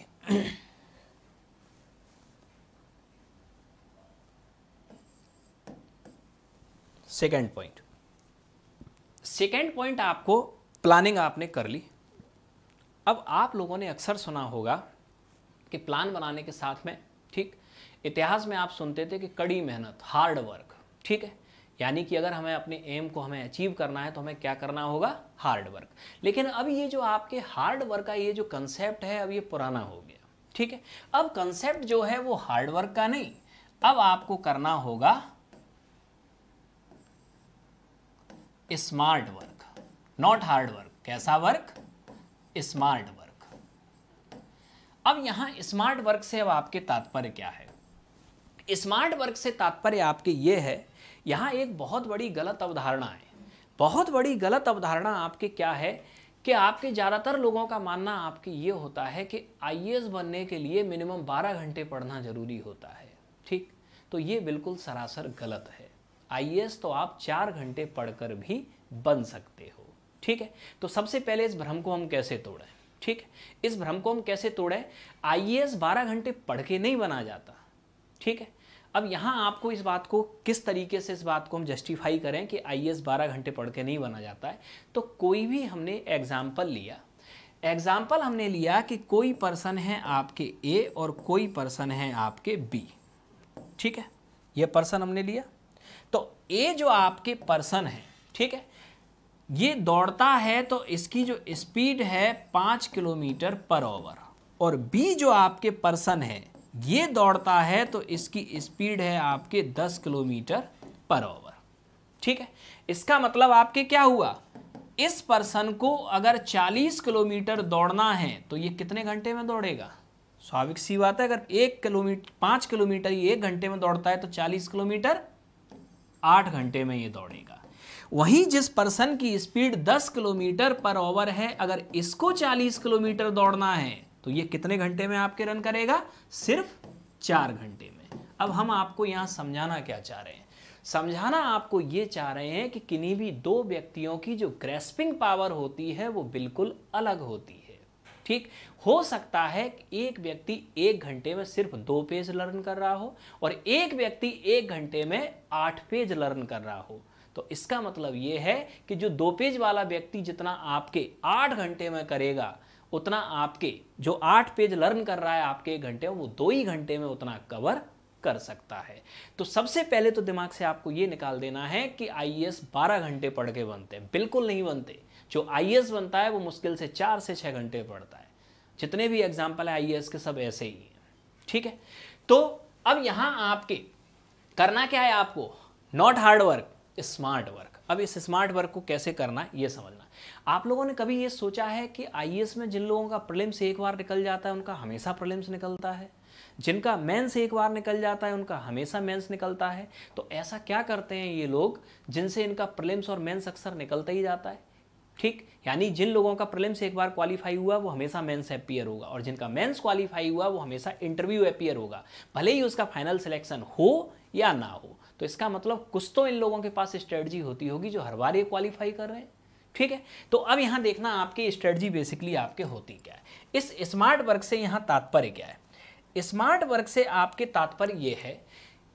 सेकेंड पॉइंट आपको प्लानिंग आपने कर ली। अब आप लोगों ने अक्सर सुना होगा कि प्लान बनाने के साथ में, ठीक, इतिहास में आप सुनते थे कि कड़ी मेहनत, हार्ड वर्क, ठीक है, यानी कि अगर हमें अपने एम को हमें अचीव करना है तो हमें क्या करना होगा, हार्ड वर्क। लेकिन अब ये जो आपके हार्ड वर्क का ये जो कंसेप्ट है अब ये पुराना हो गया, ठीक है। अब कंसेप्ट जो है वो हार्ड वर्क का नहीं, अब आपको करना होगा smart work, not hard work. कैसा वर्क, स्मार्ट वर्क। अब यहां स्मार्ट वर्क से अब आपके तात्पर्य क्या है, स्मार्ट वर्क से तात्पर्य आपके ये है, यहां एक बहुत बड़ी गलत अवधारणा है। बहुत बड़ी गलत अवधारणा आपके क्या है कि आपके ज़्यादातर लोगों का मानना आपके ये होता है कि आईएएस बनने के लिए मिनिमम 12 घंटे पढ़ना जरूरी होता है, ठीक। तो ये बिल्कुल सरासर गलत है। आईएएस तो आप 4 घंटे पढ़कर भी बन सकते हो, ठीक है। तो सबसे पहले इस भ्रम को हम कैसे तोड़ें, ठीक है, इस भ्रम को हम कैसे तोड़ें। आईएएस 12 घंटे पढ़ के नहीं बना जाता, ठीक है। अब यहाँ आपको इस बात को किस तरीके से, इस बात को हम जस्टिफाई करें कि आईएएस 12 घंटे पढ़ के नहीं बना जाता है। तो कोई भी हमने एग्जाम्पल लिया कि कोई पर्सन है आपके ए और कोई पर्सन है आपके बी, ठीक है, ये पर्सन हमने लिया। तो ए जो आपके पर्सन है, ठीक है, ये दौड़ता है तो इसकी जो स्पीड है 5 किलोमीटर पर आवर, और बी जो आपके पर्सन है ये दौड़ता है तो इसकी स्पीड है आपके 10 किलोमीटर पर आवर, ठीक है। इसका मतलब आपके क्या हुआ, इस पर्सन को अगर 40 किलोमीटर दौड़ना है तो ये कितने घंटे में दौड़ेगा। स्वाभाविक सी बात है, अगर 5 किलोमीटर ये 1 घंटे में दौड़ता है तो 40 किलोमीटर 8 घंटे में ये दौड़ेगा। वहीं जिस पर्सन की स्पीड 10 किलोमीटर पर आवर है, अगर इसको 40 किलोमीटर दौड़ना है तो ये कितने घंटे में आपके रन करेगा, सिर्फ 4 घंटे में। अब हम आपको यहाँ समझाना क्या चाह रहे हैं, समझाना आपको ये चाह रहे हैं कि किन्हीं भी दो व्यक्तियों की जो ग्रेस्पिंग पावर होती है वो बिल्कुल अलग होती है, ठीक। हो सकता है कि एक व्यक्ति 1 घंटे में सिर्फ 2 पेज लर्न कर रहा हो और एक व्यक्ति 1 घंटे में 8 पेज लर्न कर रहा हो। तो इसका मतलब ये है कि जो 2 पेज वाला व्यक्ति जितना आपके 8 घंटे में करेगा, उतना आपके जो 8 पेज लर्न कर रहा है आपके 1 घंटे में, वो 2 ही घंटे में उतना कवर कर सकता है। तो सबसे पहले तो दिमाग से आपको ये निकाल देना है कि आईएएस 12 घंटे पढ़ के बनते हैं, बिल्कुल नहीं बनते। जो आईएएस बनता है वो मुश्किल से 4 से 6 घंटे पढ़ता है। जितने भी एग्जाम्पल है आईएएस के सब ऐसे ही हैं, ठीक है। तो अब यहाँ आपके करना क्या है, आपको not hard work, smart work. अब इस स्मार्ट वर्क को कैसे करना है ये समझना। आप लोगों ने कभी ये सोचा है कि आईएएस में जिन लोगों का प्रीलिम्स एक बार निकल जाता है उनका हमेशा प्रीलिम्स निकलता है, जिनका मेंस एक बार निकल जाता है उनका हमेशा मेंस निकलता है। तो ऐसा क्या करते हैं ये लोग जिनसे इनका प्रीलिम्स और मेंस अक्सर निकलता ही जाता है, ठीक। यानी जिन लोगों का प्रीलिम्स एक बार क्वालिफाई हुआ वो हमेशा मेंस अपीयर होगा, और जिनका मेंस क्वालिफाई हुआ वो हमेशा इंटरव्यू अपीयर होगा, भले ही उसका फाइनल सिलेक्शन हो या ना हो। तो इसका मतलब कुछ तो इन लोगों के पास स्ट्रेटजी होती होगी जो हर बार ये क्वालिफाई कर रहे हैं, ठीक है। तो अब यहाँ देखना आपकी स्ट्रेटजी बेसिकली आपके होती क्या है। इस स्मार्ट वर्क से यहाँ तात्पर्य क्या है, स्मार्ट वर्क से आपके तात्पर्य ये है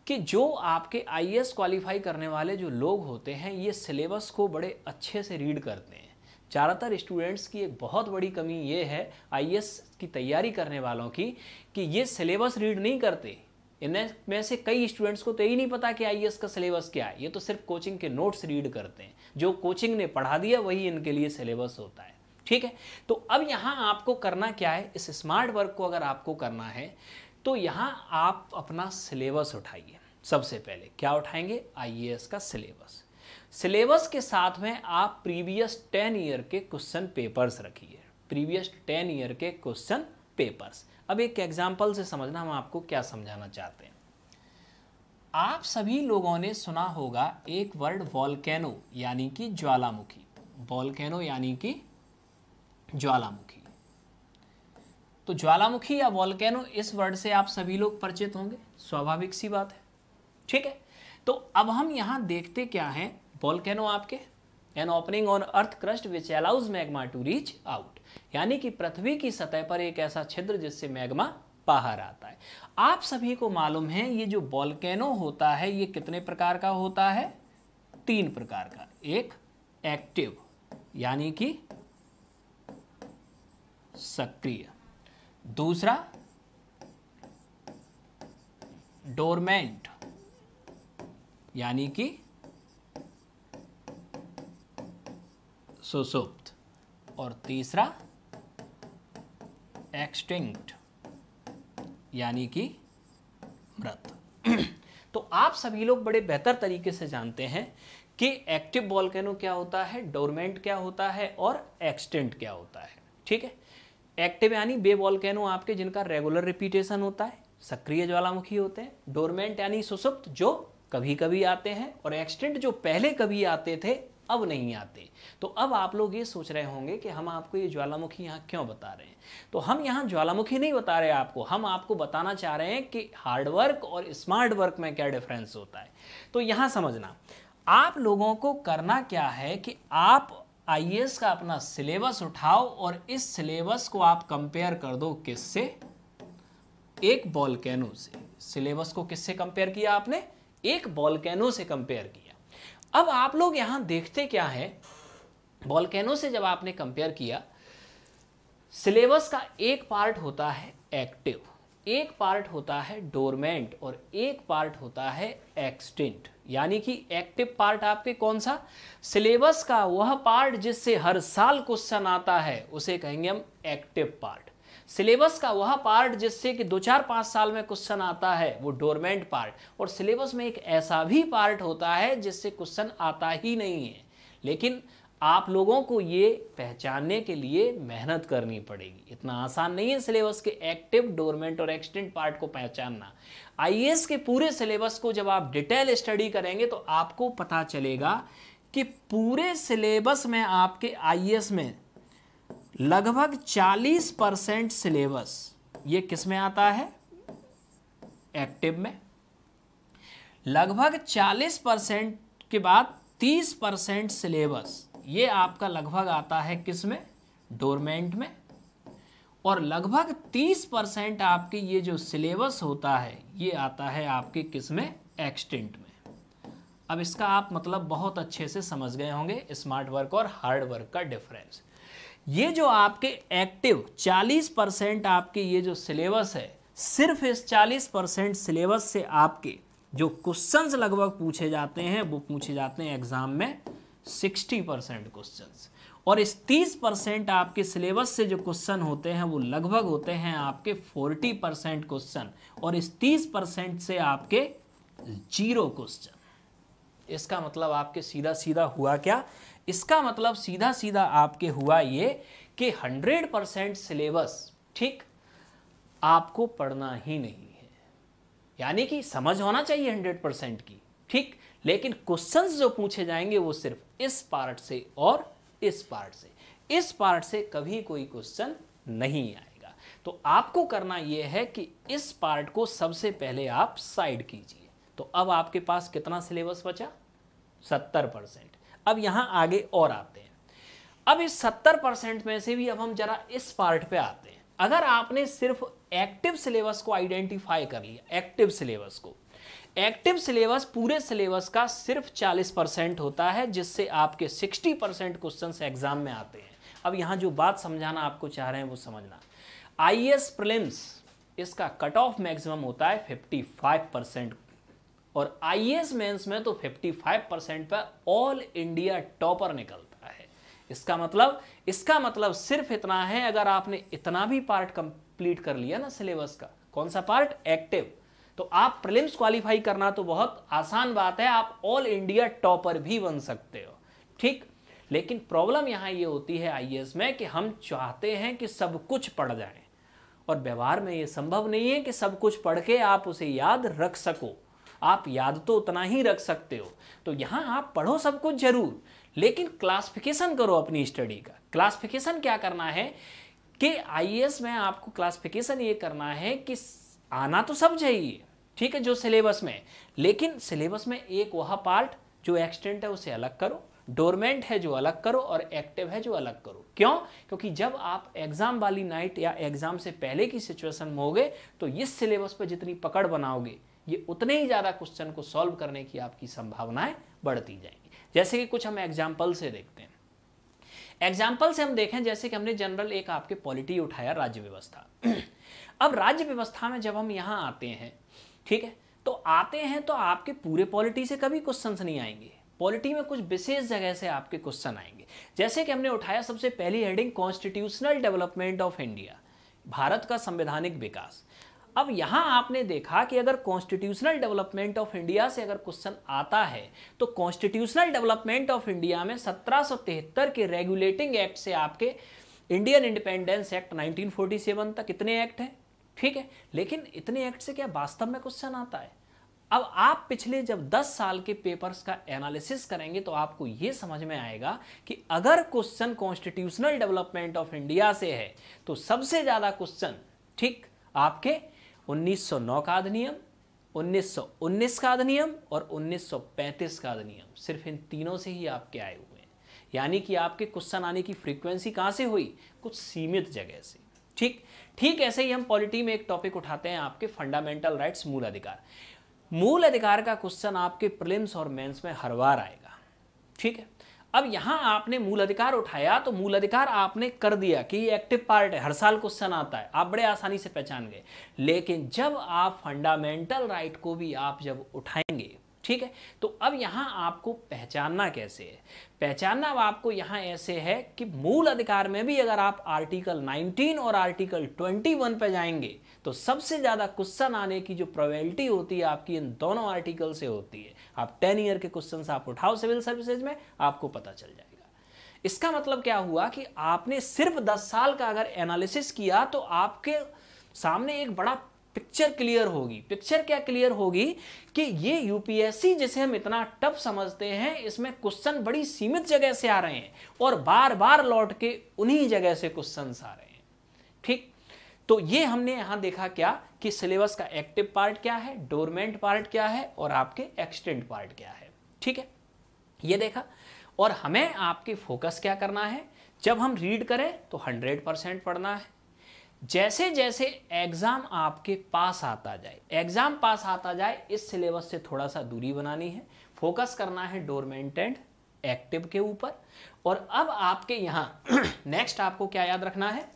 कि जो आपके आईएएस क्वालिफाई करने वाले जो लोग होते हैं ये सिलेबस को बड़े अच्छे से रीड करते हैं। ज़्यादातर स्टूडेंट्स की एक बहुत बड़ी कमी ये है आईएएस की तैयारी करने वालों की कि ये सिलेबस रीड नहीं करते। इनमें में से कई स्टूडेंट्स को तो यही नहीं पता कि आईएएस का सिलेबस क्या है, ये तो सिर्फ कोचिंग के नोट्स रीड करते हैं, जो कोचिंग ने पढ़ा दिया वही इनके लिए सिलेबस होता है, ठीक है। तो अब यहाँ आपको करना क्या है, इस स्मार्ट वर्क को अगर आपको करना है तो यहाँ आप अपना सिलेबस उठाइए। सबसे पहले क्या उठाएंगे, आईएएस का सिलेबस। सिलेबस के साथ में आप प्रीवियस 10 ईयर के क्वेश्चन पेपर्स रखिए, प्रीवियस 10 ईयर के क्वेश्चन पेपर्स। अब एक एग्जाम्पल से समझना हम आपको क्या समझाना चाहते हैं। आप सभी लोगों ने सुना होगा एक वर्ड वोल्केनो यानी कि ज्वालामुखी, वोल्केनो यानी कि ज्वालामुखी। तो ज्वालामुखी या वोल्केनो इस वर्ड से आप सभी लोग परिचित होंगे, स्वाभाविक सी बात है, ठीक है। तो अब हम यहाँ देखते क्या हैं, वोल्केनो आपके an opening on earth crust which allows magma to reach out, यानी कि पृथ्वी की सतह पर एक ऐसा छिद्र जिससे मैग्मा बाहर आता है। आप सभी को मालूम है ये जो वोल्केनो होता है ये कितने प्रकार का होता है? 3 प्रकार का। एक एक्टिव यानी कि सक्रिय, दूसरा डोरमेंट यानी कि सुसुप्त, और तीसरा एक्सटिंक्ट यानी कि मृत। तो आप सभी लोग बड़े बेहतर तरीके से जानते हैं कि एक्टिव वोल्केनो क्या होता है, डोरमेंट क्या होता है और एक्सटिंक्ट क्या होता है। ठीक है, एक्टिव यानी वे वोल्केनो आपके जिनका रेगुलर रिपीटेशन होता है, सक्रिय ज्वालामुखी होते हैं। डोरमेंट यानी सुसुप्त जो कभी कभी आते हैं, और एक्सटिंक्ट जो पहले कभी आते थे अब नहीं आते। तो अब आप लोग ये सोच रहे होंगे कि हम आपको ये ज्वालामुखी यहाँ क्यों बता रहे हैं। तो हम यहाँ ज्वालामुखी नहीं बता रहे आपको, हम आपको बताना चाह रहे हैं कि हार्ड वर्क और स्मार्ट वर्क में क्या डिफरेंस होता है। तो यहाँ समझना, आप लोगों को करना क्या है कि आप आईएएस का अपना सिलेबस उठाओ और इस सिलेबस को आप कंपेयर कर दो किससे? एक वोल्केनो से। सिलेबस को किससे कंपेयर किया आपने? एक वोल्केनो से कंपेयर किया। अब आप लोग यहां देखते क्या है, वोल्केनो से जब आपने कंपेयर किया, सिलेबस का एक पार्ट होता है एक्टिव, एक पार्ट होता है डोरमेंट और एक पार्ट होता है एक्सटिंक्ट। यानी कि एक्टिव पार्ट आपके कौन सा? सिलेबस का वह पार्ट जिससे हर साल क्वेश्चन आता है उसे कहेंगे हम एक्टिव पार्ट। सिलेबस का वह पार्ट जिससे कि 2-4-5 साल में क्वेश्चन आता है वो डोरमेंट पार्ट। और सिलेबस में एक ऐसा भी पार्ट होता है जिससे क्वेश्चन आता ही नहीं है, लेकिन आप लोगों को ये पहचानने के लिए मेहनत करनी पड़ेगी। इतना आसान नहीं है सिलेबस के एक्टिव, डोरमेंट और एक्सटिंक्ट पार्ट को पहचानना। आईएएस के पूरे सिलेबस को जब आप डिटेल स्टडी करेंगे तो आपको पता चलेगा कि पूरे सिलेबस में आपके आईएएस में लगभग 40% सिलेबस ये किस में आता है? एक्टिव में। लगभग 40% के बाद 30% सिलेबस ये आपका लगभग आता है किस में? डोरमेंट में। और लगभग 30% आपके ये जो सिलेबस होता है ये आता है आपके किस में? एक्सटिंक्ट में। अब इसका आप मतलब बहुत अच्छे से समझ गए होंगे स्मार्ट वर्क और हार्ड वर्क का डिफरेंस। ये जो आपके एक्टिव 40% आपके ये जो सिलेबस है, सिर्फ इस 40% सिलेबस से आपके जो क्वेश्चंस लगभग पूछे जाते हैं वो पूछे जाते हैं एग्जाम में 60% क्वेश्चंस। और इस 30% आपके सिलेबस से जो क्वेश्चन होते हैं वो लगभग होते हैं आपके 40% क्वेश्चन, और इस 30% से आपके 0 क्वेश्चन। इसका मतलब आपके सीधा सीधा हुआ क्या? इसका मतलब सीधा सीधा आपके हुआ ये कि 100% सिलेबस ठीक आपको पढ़ना ही नहीं है। यानी कि समझ होना चाहिए 100% की, ठीक, लेकिन क्वेश्चंस जो पूछे जाएंगे वो सिर्फ इस पार्ट से और इस पार्ट से। इस पार्ट से कभी कोई क्वेश्चन नहीं आएगा। तो आपको करना यह है कि इस पार्ट को सबसे पहले आप साइड कीजिए। तो अब आपके पास कितना सिलेबस बचा? 70%। अब यहां आगे और आते हैं। अब इस 70% में से भी अब हम जरा इस पार्ट पे आते हैं। अगर आपने सिर्फ एक्टिव सिलेबस को आइडेंटिफाई कर लिया, एक्टिव सिलेबस पूरे सिलेबस का सिर्फ 40% होता है, जिससे आपके 60% क्वेश्चंस एग्जाम में आते हैं। अब यहां जो बात समझाना आपको चाह रहे हैं वो समझना। आईएएस प्रीलिम्स इसका कट ऑफ मैक्सिमम होता है 55%, और आईएएस मेंस में तो 55% पर ऑल इंडिया टॉपर निकलता है। इसका मतलब सिर्फ इतना है, अगर आपने इतना भी पार्ट कंप्लीट कर लिया ना सिलेबस का, कौन सा पार्ट? एक्टिव, तो आप प्रीलिम्स क्वालिफाई करना तो बहुत आसान बात है, आप ऑल इंडिया टॉपर भी बन सकते हो, ठीक। लेकिन प्रॉब्लम यहां ये होती है आईएएस में कि हम चाहते हैं कि सब कुछ पढ़ जाए, और व्यवहार में ये संभव नहीं है कि सब कुछ पढ़ के आप उसे याद रख सको। आप याद तो उतना ही रख सकते हो। तो यहां आप पढ़ो सब कुछ जरूर, लेकिन क्लासिफिकेशन करो अपनी स्टडी का। क्लासिफिकेशन क्या करना है कि आईएएस में आपको क्लासिफिकेशन ये करना है कि आना तो सब चाहिए, ठीक है, जो सिलेबस में, लेकिन सिलेबस में एक वह पार्ट जो एक्सटेंट है उसे अलग करो, डोरमेंट है जो अलग करो और एक्टिव है जो अलग करो। क्यों? क्योंकि जब आप एग्जाम वाली नाइट या एग्जाम से पहले की सिचुएशन में होगे तो इस सिलेबस पर जितनी पकड़ बनाओगे ये उतने ही ज़्यादा क्वेश्चन को सॉल्व करने की आपकी संभावनाएं बढ़ती जाएंगी। जैसे कि कुछ हम एग्जाम्पल से देखते हैं। एग्जाम्पल से हम देखें, जैसे कि हमने जनरल एक आपके पॉलिटी उठाया, राज्य व्यवस्था। अब राज्य व्यवस्था में जब हम यहाँ आते हैं, ठीक है, तो आते हैं तो आपके पूरे पॉलिटी से कभी क्वेश्चन नहीं आएंगे, पॉलिटी में कुछ विशेष जगह से आपके क्वेश्चन आएंगे। जैसे कि हमने उठाया सबसे पहली heading constitutional development of India, Bharat का संवैधानिक विकास। अब यहां आपने देखा कि अगर कॉन्स्टिट्यूशनल डेवलपमेंट ऑफ इंडिया से अगर क्वेश्चन आता है तो कॉन्स्टिट्यूशनल डेवलपमेंट ऑफ इंडिया में 1773 के रेगुलेटिंग एक्ट से आपके इंडियन इंडिपेंडेंस एक्ट 1947 तक इतने एक्ट हैं, ठीक है। लेकिन इतने एक्ट से क्या वास्तव में क्वेश्चन आता है? अब आप पिछले जब 10 साल के पेपर्स का एनालिसिस करेंगे तो आपको यह समझ में आएगा कि अगर question constitutional development of India से है तो सबसे ज्यादा क्वेश्चन, ठीक, आपके 1909 का अधिनियम, 1919 का अधिनियम और 1935 का अधिनियम, सिर्फ इन तीनों से ही आपके आए हुए हैं। यानी कि आपके क्वेश्चन आने की फ्रीक्वेंसी कहां से हुई? कुछ सीमित जगह से। ठीक ऐसे ही हम पॉलिटी में एक टॉपिक उठाते हैं आपके फंडामेंटल राइट्स, मूल अधिकार। मूल अधिकार का क्वेश्चन आपके प्रीलिम्स और मेंस में हर बार आएगा, ठीक है। अब यहां आपने मूल अधिकार उठाया तो मूल अधिकार आपने कर दिया कि ये एक्टिव पार्ट है, हर साल क्वेश्चन आता है, आप बड़े आसानी से पहचान गए। लेकिन जब आप फंडामेंटल राइट को भी आप जब उठाएंगे, ठीक है, तो अब यहां आपको पहचानना कैसे है? पहचानना अब आपको यहां ऐसे है कि मूल अधिकार में भी अगर आप आर्टिकल 19 और आर्टिकल 21 पे जाएंगे तो सबसे ज्यादा क्वेश्चन आने की जो प्रोबेबिलिटी होती है आपकी इन दोनों आर्टिकल से होती है। आप 10 ईयर के क्वेश्चन आप उठाओ सिविल सर्विसेज में, आपको पता चल जाएगा। इसका मतलब क्या हुआ कि आपने सिर्फ 10 साल का अगर एनालिसिस किया तो आपके सामने एक बड़ा पिक्चर क्लियर होगी। पिक्चर क्या क्लियर होगी कि ये यूपीएससी जिसे हम इतना टफ समझते हैं, इसमें क्वेश्चन बड़ी सीमित जगह से आ रहे हैं और बार बार लौट के उन्हीं जगह से क्वेश्चन आ रहे हैं, ठीक। तो ये हमने यहां देखा क्या कि सिलेबस का एक्टिव पार्ट क्या है, डोरमेंट पार्ट क्या है और आपके एक्सटेंट पार्ट क्या है, ठीक है, ये देखा। और हमें आपके फोकस क्या करना है? जब हम रीड करें तो 100% पढ़ना है। जैसे जैसे एग्जाम आपके पास आता जाए, एग्जाम पास आता जाए, इस सिलेबस से थोड़ा सा दूरी बनानी है, फोकस करना है डोरमेंट एंड एक्टिव के ऊपर। और अब आपके यहां नेक्स्ट आपको क्या याद रखना है?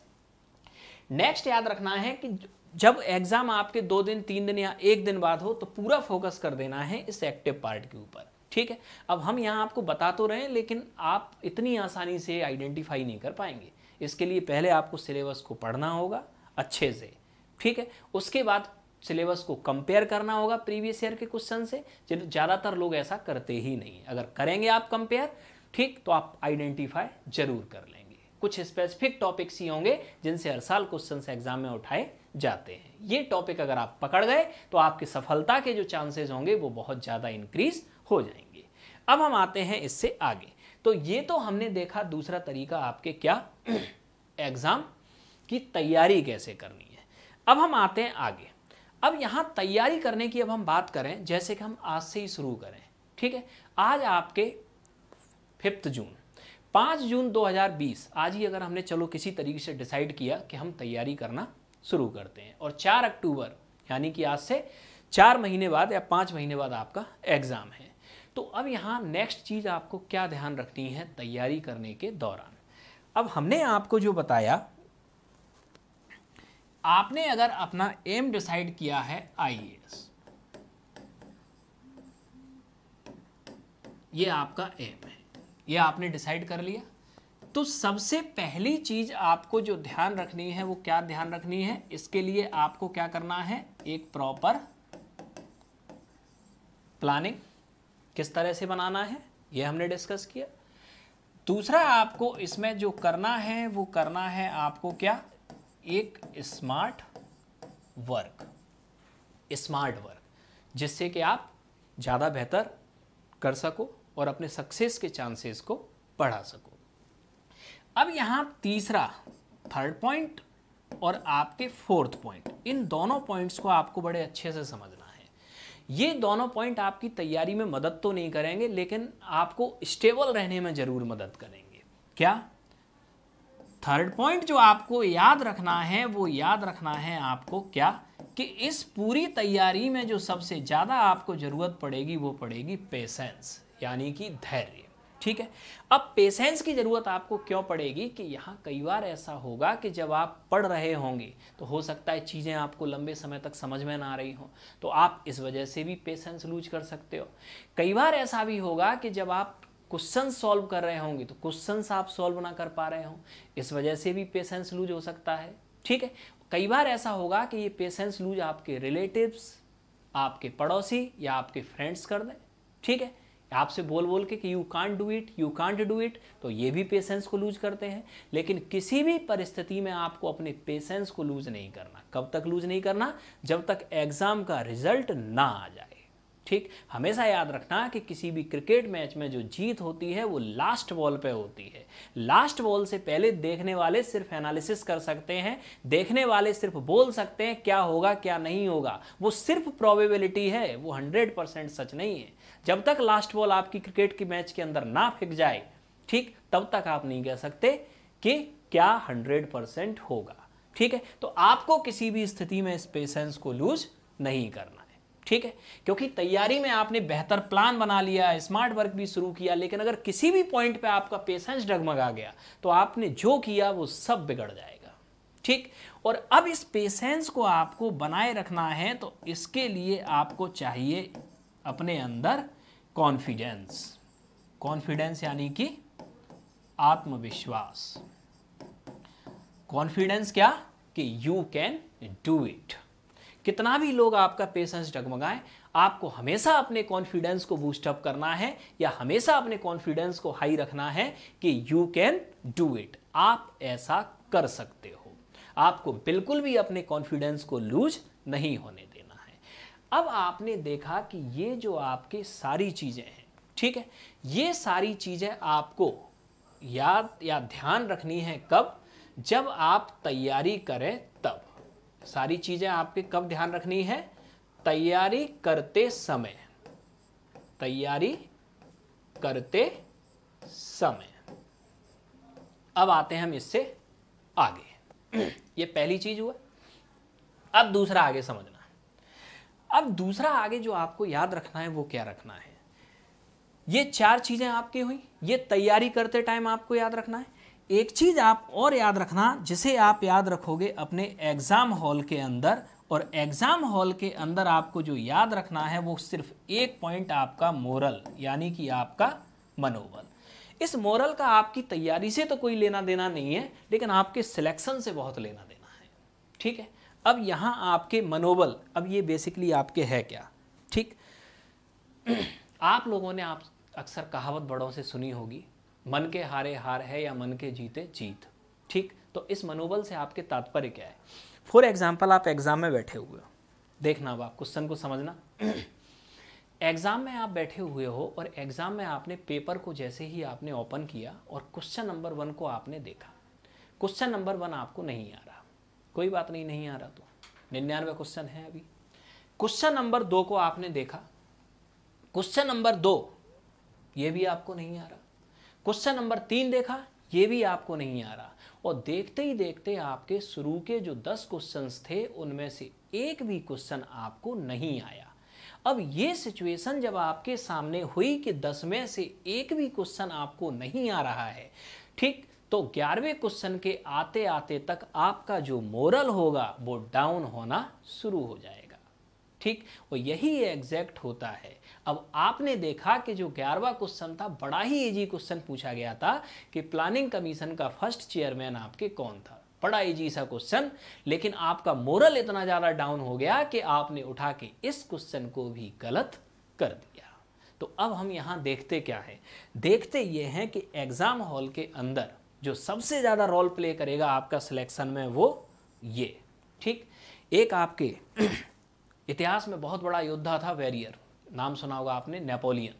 नेक्स्ट याद रखना है कि जब एग्जाम आपके 2 दिन 3 दिन या 1 दिन बाद हो तो पूरा फोकस कर देना है इस एक्टिव पार्ट के ऊपर, ठीक है। अब हम यहां आपको बता तो रहे हैं लेकिन आप इतनी आसानी से आइडेंटिफाई नहीं कर पाएंगे। इसके लिए पहले आपको सिलेबस को पढ़ना होगा अच्छे से, ठीक है। उसके बाद सिलेबस को कंपेयर करना होगा प्रीवियस ईयर के क्वेश्चन से। ज़्यादातर लोग ऐसा करते ही नहीं। अगर करेंगे आप कंपेयर, ठीक, तो आप आइडेंटिफाई जरूर कर लेंगे। कुछ स्पेसिफिक टॉपिक्स ही होंगे जिनसे हर साल क्वेश्चन एग्जाम में उठाए जाते हैं। ये टॉपिक अगर आप पकड़ गए तो आपकी सफलता के जो चांसेस होंगे वो बहुत ज़्यादा इंक्रीज हो जाएंगे। अब हम आते हैं इससे आगे। तो ये तो हमने देखा दूसरा तरीका आपके क्या, एग्जाम की तैयारी कैसे करनी है। अब हम आते हैं आगे। अब यहाँ तैयारी करने की अब हम बात करें, जैसे कि हम आज से ही शुरू करें, ठीक है। आज आपके 5 जून 5 जून 2020, आज ही अगर हमने चलो किसी तरीके से डिसाइड किया कि हम तैयारी करना शुरू करते हैं और 4 अक्टूबर यानी कि आज से 4 महीने बाद या 5 महीने बाद आपका एग्जाम है। तो अब यहाँ नेक्स्ट चीज़ आपको क्या ध्यान रखनी है तैयारी करने के दौरान? अब हमने आपको जो बताया, आपने अगर अपना एम डिसाइड किया है आईएएस, ये आपका एम है, ये आपने डिसाइड कर लिया, तो सबसे पहली चीज आपको जो ध्यान रखनी है वो क्या ध्यान रखनी है? इसके लिए आपको क्या करना है? एक प्रॉपर प्लानिंग किस तरह से बनाना है ये हमने डिस्कस किया। दूसरा आपको इसमें जो करना है वो करना है आपको क्या, एक स्मार्ट वर्क, जिससे कि आप ज़्यादा बेहतर कर सको और अपने सक्सेस के चांसेस को बढ़ा सको। अब यहाँ तीसरा, थर्ड पॉइंट और आपके फोर्थ पॉइंट, इन दोनों पॉइंट्स को आपको बड़े अच्छे से समझना है। ये दोनों पॉइंट आपकी तैयारी में मदद तो नहीं करेंगे, लेकिन आपको स्टेबल रहने में जरूर मदद करेंगे। क्या? थर्ड पॉइंट जो आपको याद रखना है वो याद रखना है आपको क्या, कि इस पूरी तैयारी में जो सबसे ज़्यादा आपको ज़रूरत पड़ेगी वो पड़ेगी पेशेंस, यानी कि धैर्य। ठीक है, अब पेशेंस की ज़रूरत आपको क्यों पड़ेगी कि यहाँ कई बार ऐसा होगा कि जब आप पढ़ रहे होंगे तो हो सकता है चीज़ें आपको लंबे समय तक समझ में ना आ रही हों, तो आप इस वजह से भी पेशेंस लूज कर सकते हो। कई बार ऐसा भी होगा कि जब आप क्वेश्चन सॉल्व कर रहे होंगे तो क्वेश्चंस आप सॉल्व ना कर पा रहे हों, इस वजह से भी पेशेंस लूज हो सकता है। ठीक है, कई बार ऐसा होगा कि ये पेशेंस लूज आपके रिलेटिव्स, आपके पड़ोसी या आपके फ्रेंड्स कर दें। ठीक है, आपसे बोल बोल के कि you can't do it, you can't do it, तो ये भी पेशेंस को लूज करते हैं। लेकिन किसी भी परिस्थिति में आपको अपने पेशेंस को लूज नहीं करना। कब तक लूज नहीं करना? जब तक एग्जाम का रिजल्ट ना आ जाए। ठीक, हमेशा याद रखना कि किसी भी क्रिकेट मैच में जो जीत होती है वो लास्ट बॉल पे होती है। लास्ट बॉल से पहले देखने वाले सिर्फ एनालिसिस कर सकते हैं, देखने वाले सिर्फ बोल सकते हैं क्या होगा क्या नहीं होगा, वो सिर्फ प्रोबेबिलिटी है, वो 100% सच नहीं है। जब तक लास्ट बॉल आपकी क्रिकेट की मैच के अंदर ना फेंक जाए, ठीक, तब तक आप नहीं कह सकते कि क्या 100% होगा। ठीक है, तो आपको किसी भी स्थिति में इस पेशेंस को लूज नहीं करना है। ठीक है, क्योंकि तैयारी में आपने बेहतर प्लान बना लिया, स्मार्ट वर्क भी शुरू किया, लेकिन अगर किसी भी पॉइंट पे आपका पेशेंस डगमगा गया तो आपने जो किया वो सब बिगड़ जाएगा। ठीक, और अब इस पेशेंस को आपको बनाए रखना है तो इसके लिए आपको चाहिए अपने अंदर कॉन्फिडेंस। कॉन्फिडेंस यानी कि आत्मविश्वास। कॉन्फिडेंस क्या? कि यू कैन डू इट। कितना भी लोग आपका पेशेंस डगमगाएं, आपको हमेशा अपने कॉन्फिडेंस को बूस्ट अप करना है या हमेशा अपने कॉन्फिडेंस को हाई रखना है कि यू कैन डू इट, आप ऐसा कर सकते हो। आपको बिल्कुल भी अपने कॉन्फिडेंस को लूज नहीं होने देना है। अब आपने देखा कि ये जो आपकी सारी चीज़ें हैं, ठीक है, ये सारी चीज़ें आपको याद या ध्यान रखनी है कब? जब आप तैयारी करें तब। सारी चीजें आपके कब ध्यान रखनी है? तैयारी करते समय। तैयारी करते समय। अब आते हैं हम इससे आगे। ये पहली चीज हुआ। अब दूसरा आगे समझना। अब दूसरा आगे जो आपको याद रखना है वो क्या रखना है? ये चार चीजें आपकी हुई, ये तैयारी करते टाइम आपको याद रखना है। एक चीज आप और याद रखना जिसे आप याद रखोगे अपने एग्जाम हॉल के अंदर, और एग्जाम हॉल के अंदर आपको जो याद रखना है वो सिर्फ एक पॉइंट, आपका मोरल, यानी कि आपका मनोबल। इस मोरल का आपकी तैयारी से तो कोई लेना देना नहीं है, लेकिन आपके सिलेक्शन से बहुत लेना देना है। ठीक है, अब यहाँ आपके मनोबल, अब ये बेसिकली आपके है क्या? ठीक, आप लोगों ने आप अक्सर कहावत बड़ों से सुनी होगी, मन के हारे हार है या मन के जीते जीत। ठीक, तो इस मनोबल से आपके तात्पर्य क्या है? फॉर एग्जाम्पल, आप एग्जाम में बैठे हुए हो, देखना अब आप क्वेश्चन को समझना। एग्जाम में आप बैठे हुए हो और एग्जाम में आपने पेपर को जैसे ही आपने ओपन किया और क्वेश्चन नंबर 1 को आपने देखा, क्वेश्चन नंबर 1 आपको नहीं आ रहा, कोई बात नहीं, नहीं आ रहा तो 99 क्वेश्चन है अभी। क्वेश्चन नंबर 2 को आपने देखा, क्वेश्चन नंबर 2 ये भी आपको नहीं आ रहा, क्वेश्चन नंबर 3 देखा, ये भी आपको नहीं आ रहा, और देखते ही देखते आपके शुरू के जो 10 क्वेश्चंस थे उनमें से एक भी क्वेश्चन आपको नहीं आया। अब ये सिचुएशन जब आपके सामने हुई कि 10 में से एक भी क्वेश्चन आपको नहीं आ रहा है, ठीक, तो 11वें क्वेश्चन के आते आते तक आपका जो मोरल होगा वो डाउन होना शुरू हो जाएगा। ठीक, और यही एग्जैक्ट होता है। अब आपने देखा कि जो 11वां क्वेश्चन था बड़ा ही इजी क्वेश्चन पूछा गया था कि प्लानिंग कमीशन का फर्स्ट चेयरमैन आपके कौन था। बड़ा इजी सा क्वेश्चन, लेकिन आपका मोरल इतना ज़्यादा डाउन हो गया कि आपने उठा के इस क्वेश्चन को भी गलत कर दिया। तो अब हम यहाँ देखते क्या है? देखते ये हैं कि एग्जाम हॉल के अंदर जो सबसे ज़्यादा रोल प्ले करेगा आपका सिलेक्शन में वो ये। ठीक, एक आपके इतिहास में बहुत बड़ा योद्धा था वेरियर, नाम सुना होगा आपने, नेपोलियन।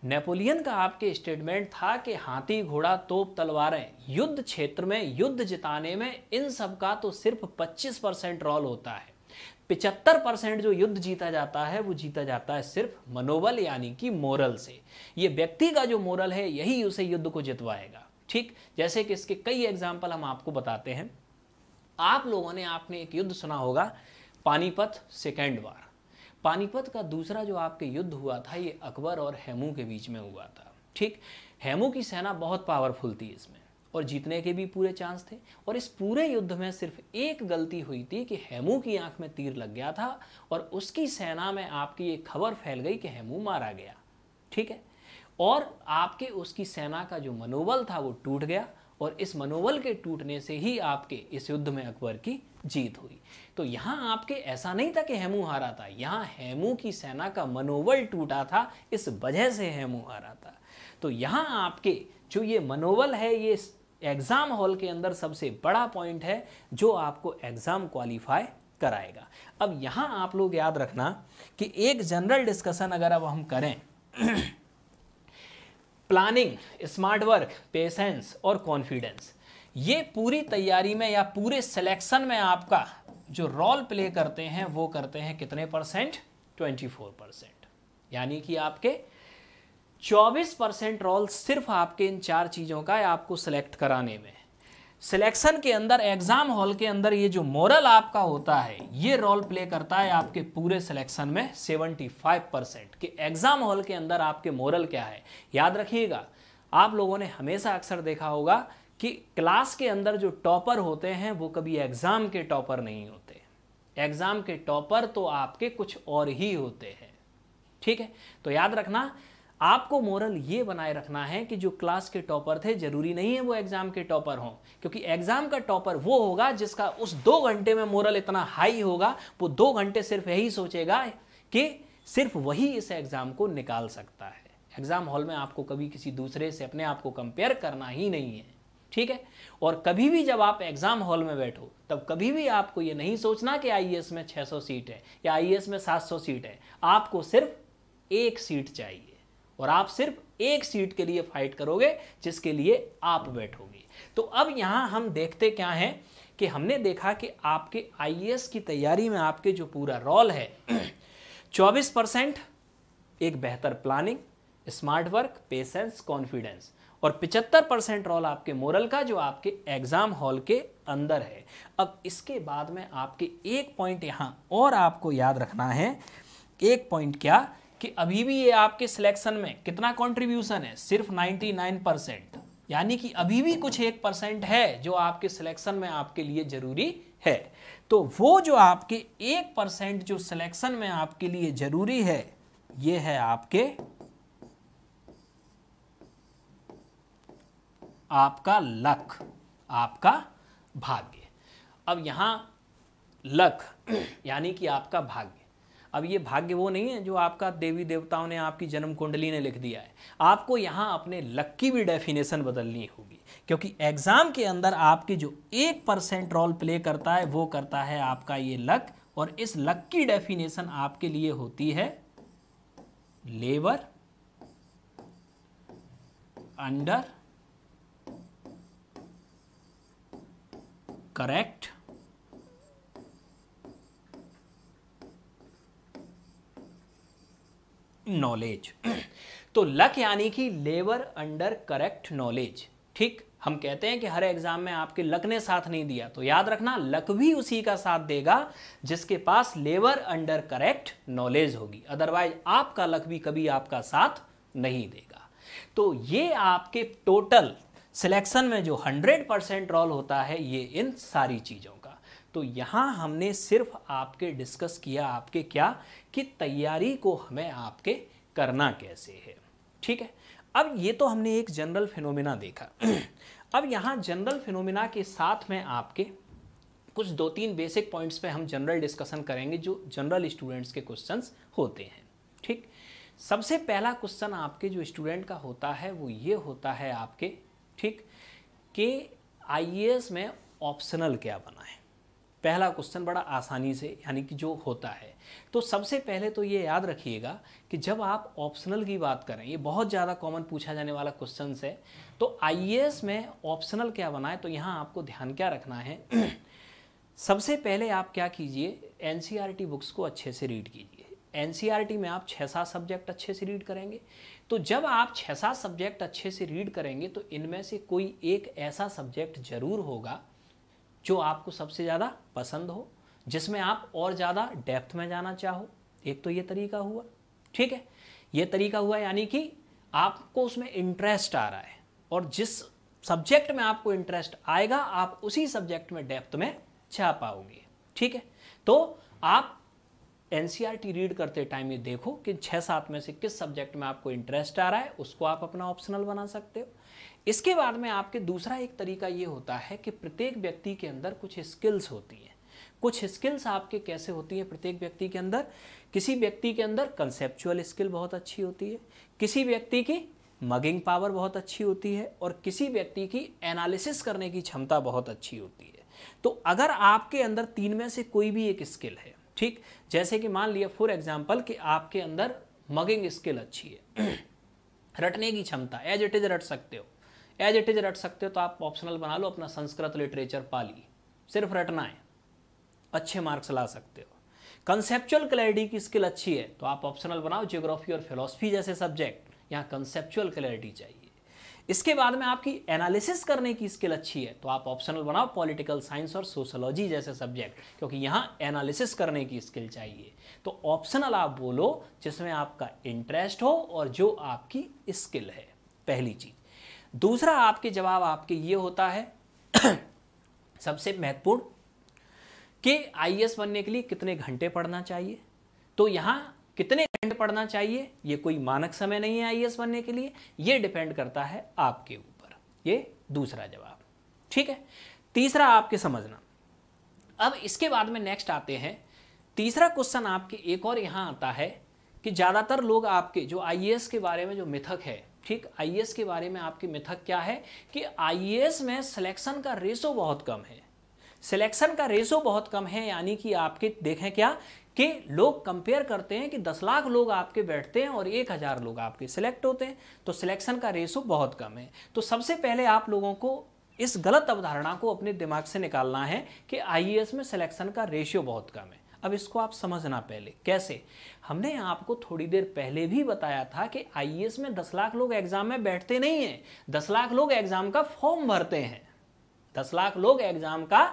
नेपोलियन का आपके स्टेटमेंट था कि हाथी, घोड़ा, तोप, तलवारें युद्ध क्षेत्र में युद्ध जिताने में इन सब का तो सिर्फ 25% रोल होता है, 75% जो युद्ध जीता जाता है वो जीता जाता है सिर्फ मनोबल यानी कि मोरल से। ये व्यक्ति का जो मोरल है यही उसे युद्ध को जितवाएगा। ठीक, जैसे कि इसके कई एग्जाम्पल हम आपको बताते हैं। आप लोगों ने आपने एक युद्ध सुना होगा, पानीपत सेकेंड वार। पानीपत का दूसरा जो आपके युद्ध हुआ था ये अकबर और हेमू के बीच में हुआ था। ठीक, हेमू की सेना बहुत पावरफुल थी इसमें और जीतने के भी पूरे चांस थे। और इस पूरे युद्ध में सिर्फ एक गलती हुई थी कि हेमू की आंख में तीर लग गया था और उसकी सेना में आपकी ये खबर फैल गई कि हेमू मारा गया। ठीक है, और आपके उसकी सेना का जो मनोबल था वो टूट गया और इस मनोबल के टूटने से ही आपके इस युद्ध में अकबर की जीत हुई। तो यहाँ आपके ऐसा नहीं था कि हेमू हारा था, यहाँ हेमू की सेना का मनोबल टूटा था, इस वजह से हेमू हारा था। तो यहाँ आपके जो ये मनोबल है ये एग्जाम हॉल के अंदर सबसे बड़ा पॉइंट है जो आपको एग्जाम क्वालिफाई कराएगा। अब यहाँ आप लोग याद रखना कि एक जनरल डिस्कशन अगर अब हम करें प्लानिंग, स्मार्ट वर्क, पेशेंस और कॉन्फिडेंस, ये पूरी तैयारी में या पूरे सिलेक्शन में आपका जो रोल प्ले करते हैं वो करते हैं कितने परसेंट? 24%। यानी कि आपके 24% रोल सिर्फ आपके इन चार चीज़ों का है आपको सिलेक्ट कराने में। सिलेक्शन के अंदर एग्जाम हॉल के अंदर ये जो मोरल आपका होता है ये रोल प्ले करता है आपके पूरे सिलेक्शन में 75%। कि एग्जाम हॉल के अंदर आपके मोरल क्या है। याद रखिएगा, आप लोगों ने हमेशा अक्सर देखा होगा कि क्लास के अंदर जो टॉपर होते हैं वो कभी एग्जाम के टॉपर नहीं होते। एग्जाम के टॉपर तो आपके कुछ और ही होते हैं। ठीक है, तो याद रखना आपको मोरल ये बनाए रखना है कि जो क्लास के टॉपर थे जरूरी नहीं है वो एग्जाम के टॉपर हों, क्योंकि एग्जाम का टॉपर वो होगा जिसका उस 2 घंटे में मोरल इतना हाई होगा, वो 2 घंटे सिर्फ यही सोचेगा कि सिर्फ वही इस एग्जाम को निकाल सकता है। एग्जाम हॉल में आपको कभी किसी दूसरे से अपने आप को कंपेयर करना ही नहीं है। ठीक है, और कभी भी जब आप एग्जाम हॉल में बैठो तब कभी भी आपको ये नहीं सोचना कि आईएएस में 600 सीट है या आईएएस में 700 सीट है। आपको सिर्फ एक सीट चाहिए और आप सिर्फ एक सीट के लिए फाइट करोगे जिसके लिए आप बैठोगे। तो अब यहां हम देखते क्या हैं कि हमने देखा कि आपके आईएएस की तैयारी में आपके जो पूरा रोल है 24% एक बेहतर planning, smart work, patience, confidence और 75% रोल आपके मोरल का जो आपके एग्जाम हॉल के अंदर है। अब इसके बाद में आपके एक पॉइंट यहां और आपको याद रखना है। एक पॉइंट क्या कि अभी भी ये आपके सिलेक्शन में कितना कंट्रीब्यूशन है? सिर्फ 99%। यानी कि अभी भी कुछ 1% है जो आपके सिलेक्शन में आपके लिए जरूरी है। तो वो जो आपके 1% जो सिलेक्शन में आपके लिए जरूरी है ये है आपका लक, आपका भाग्य। अब यहां लक यानी कि आपका भाग्य। अब ये भाग्य वो नहीं है जो आपका देवी देवताओं ने आपकी जन्म कुंडली ने लिख दिया है। आपको यहाँ अपने लक की भी डेफिनेशन बदलनी होगी, क्योंकि एग्जाम के अंदर आपकी जो 1% रोल प्ले करता है वो करता है आपका ये लक। और इस लक की डेफिनेशन आपके लिए होती है लेबर अंडर करेक्ट नॉलेज। तो लक यानी कि लेबर अंडर करेक्ट नॉलेज। ठीक, हम कहते हैं कि हर एग्जाम में आपके लक ने साथ नहीं दिया, तो याद रखना लक भी उसी का साथ देगा जिसके पास लेबर अंडर करेक्ट नॉलेज होगी। अदरवाइज आपका लक भी कभी आपका साथ नहीं देगा। तो ये आपके टोटल सिलेक्शन में जो 100% रोल होता है ये इन सारी चीज़ों का। तो यहाँ हमने सिर्फ आपके डिस्कस किया आपके क्या कि तैयारी को हमें आपके करना कैसे है। ठीक है, अब ये तो हमने एक जनरल फिनोमिना देखा। अब यहाँ जनरल फिनोमिना के साथ में आपके कुछ 2-3 बेसिक पॉइंट्स पे हम जनरल डिस्कशन करेंगे जो जनरल स्टूडेंट्स के क्वेश्चंस होते हैं। ठीक, सबसे पहला क्वेश्चन आपके जो स्टूडेंट का होता है वो ये होता है आपके, ठीक, कि आईएएस में ऑप्शनल क्या बना है। पहला क्वेश्चन बड़ा आसानी से यानी कि जो होता है, तो सबसे पहले तो ये याद रखिएगा कि जब आप ऑप्शनल की बात करें, ये बहुत ज़्यादा कॉमन पूछा जाने वाला क्वेश्चन है। तो आईएएस में ऑप्शनल क्या बना है, तो यहाँ आपको ध्यान क्या रखना है सबसे पहले आप क्या कीजिए, एनसीईआरटी बुक्स को अच्छे से रीड कीजिए। एनसीईआरटी में आप 6-7 सब्जेक्ट अच्छे से रीड करेंगे। तो जब आप 6-7 सब्जेक्ट अच्छे से रीड करेंगे तो इनमें से कोई एक ऐसा सब्जेक्ट जरूर होगा जो आपको सबसे ज़्यादा पसंद हो, जिसमें आप और ज़्यादा डेप्थ में जाना चाहो। एक तो ये तरीका हुआ, ठीक है, ये तरीका हुआ, यानी कि आपको उसमें इंटरेस्ट आ रहा है और जिस सब्जेक्ट में आपको इंटरेस्ट आएगा आप उसी सब्जेक्ट में डेप्थ में जा पाओगे, ठीक है। तो आप एनसीईआरटी रीड करते टाइम ये देखो कि 6-7 में से किस सब्जेक्ट में आपको इंटरेस्ट आ रहा है, उसको आप अपना ऑप्शनल बना सकते हो। इसके बाद में आपके दूसरा एक तरीका ये होता है कि प्रत्येक व्यक्ति के अंदर कुछ स्किल्स होती हैं। कुछ स्किल्स आपके कैसे होती हैं प्रत्येक व्यक्ति के अंदर, किसी व्यक्ति के अंदर कंसेप्चुअल स्किल बहुत अच्छी होती है, किसी व्यक्ति की मगिंग पावर बहुत अच्छी होती है और किसी व्यक्ति की एनालिसिस करने की क्षमता बहुत अच्छी होती है। तो अगर आपके अंदर तीन में से कोई भी एक स्किल है, ठीक, जैसे कि मान लिया फॉर एग्जांपल कि आपके अंदर मगिंग स्किल अच्छी है, रटने की क्षमता, एज इट इज रट सकते हो, एज इट इज रट सकते हो, तो आप ऑप्शनल बना लो अपना संस्कृत, लिटरेचर, पाली, सिर्फ रटना है, अच्छे मार्क्स ला सकते हो। कंसेप्चुअल क्लैरिटी की स्किल अच्छी है तो आप ऑप्शनल बनाओ ज्योग्राफी और फिलॉसफी जैसे सब्जेक्ट, यहाँ कंसेप्चुअल क्लैरिटी चाहिए। इसके बाद में आपकी एनालिसिस करने की स्किल अच्छी है तो आप ऑप्शनल बनाओ पॉलिटिकल साइंस और सोशोलॉजी जैसे सब्जेक्ट, क्योंकि यहाँ एनालिसिस करने की स्किल चाहिए। तो ऑप्शनल आप बोलो जिसमें आपका इंटरेस्ट हो और जो आपकी स्किल है, पहली चीज। दूसरा आपके जवाब आपके ये होता है सबसे महत्वपूर्ण कि आईएएस बनने के लिए कितने घंटे पढ़ना चाहिए। तो यहाँ कितने घंटे पढ़ना चाहिए ये कोई मानक समय नहीं है आईएएस बनने के लिए, ये डिपेंड करता है आपके ऊपर। ये दूसरा जवाब, ठीक है। तीसरा आपके समझना। अब इसके बाद में नेक्स्ट आते हैं, तीसरा क्वेश्चन आपके एक और यहाँ आता है कि ज़्यादातर लोग आपके जो आईएएस के बारे में जो मिथक है, ठीक, आईएएस के बारे में आपकी मिथक क्या है कि आईएएस में सिलेक्शन का रेशो बहुत कम है। सिलेक्शन का रेशो बहुत कम है यानी कि आपके देखें क्या कि लोग कंपेयर करते हैं कि 10 लाख लोग आपके बैठते हैं और 1000 लोग आपके सिलेक्ट होते हैं, तो सिलेक्शन का रेशो बहुत कम है। तो सबसे पहले आप लोगों को इस गलत अवधारणा को अपने दिमाग से निकालना है कि आईएएस में सिलेक्शन का रेशियो बहुत कम है। अब इसको आप समझना पहले कैसे, हमने आपको थोड़ी देर पहले भी बताया था कि आईएएस में 10 लाख लोग एग्जाम में बैठते नहीं हैं, 10 लाख लोग एग्जाम का फॉर्म भरते हैं, 10 लाख लोग एग्जाम का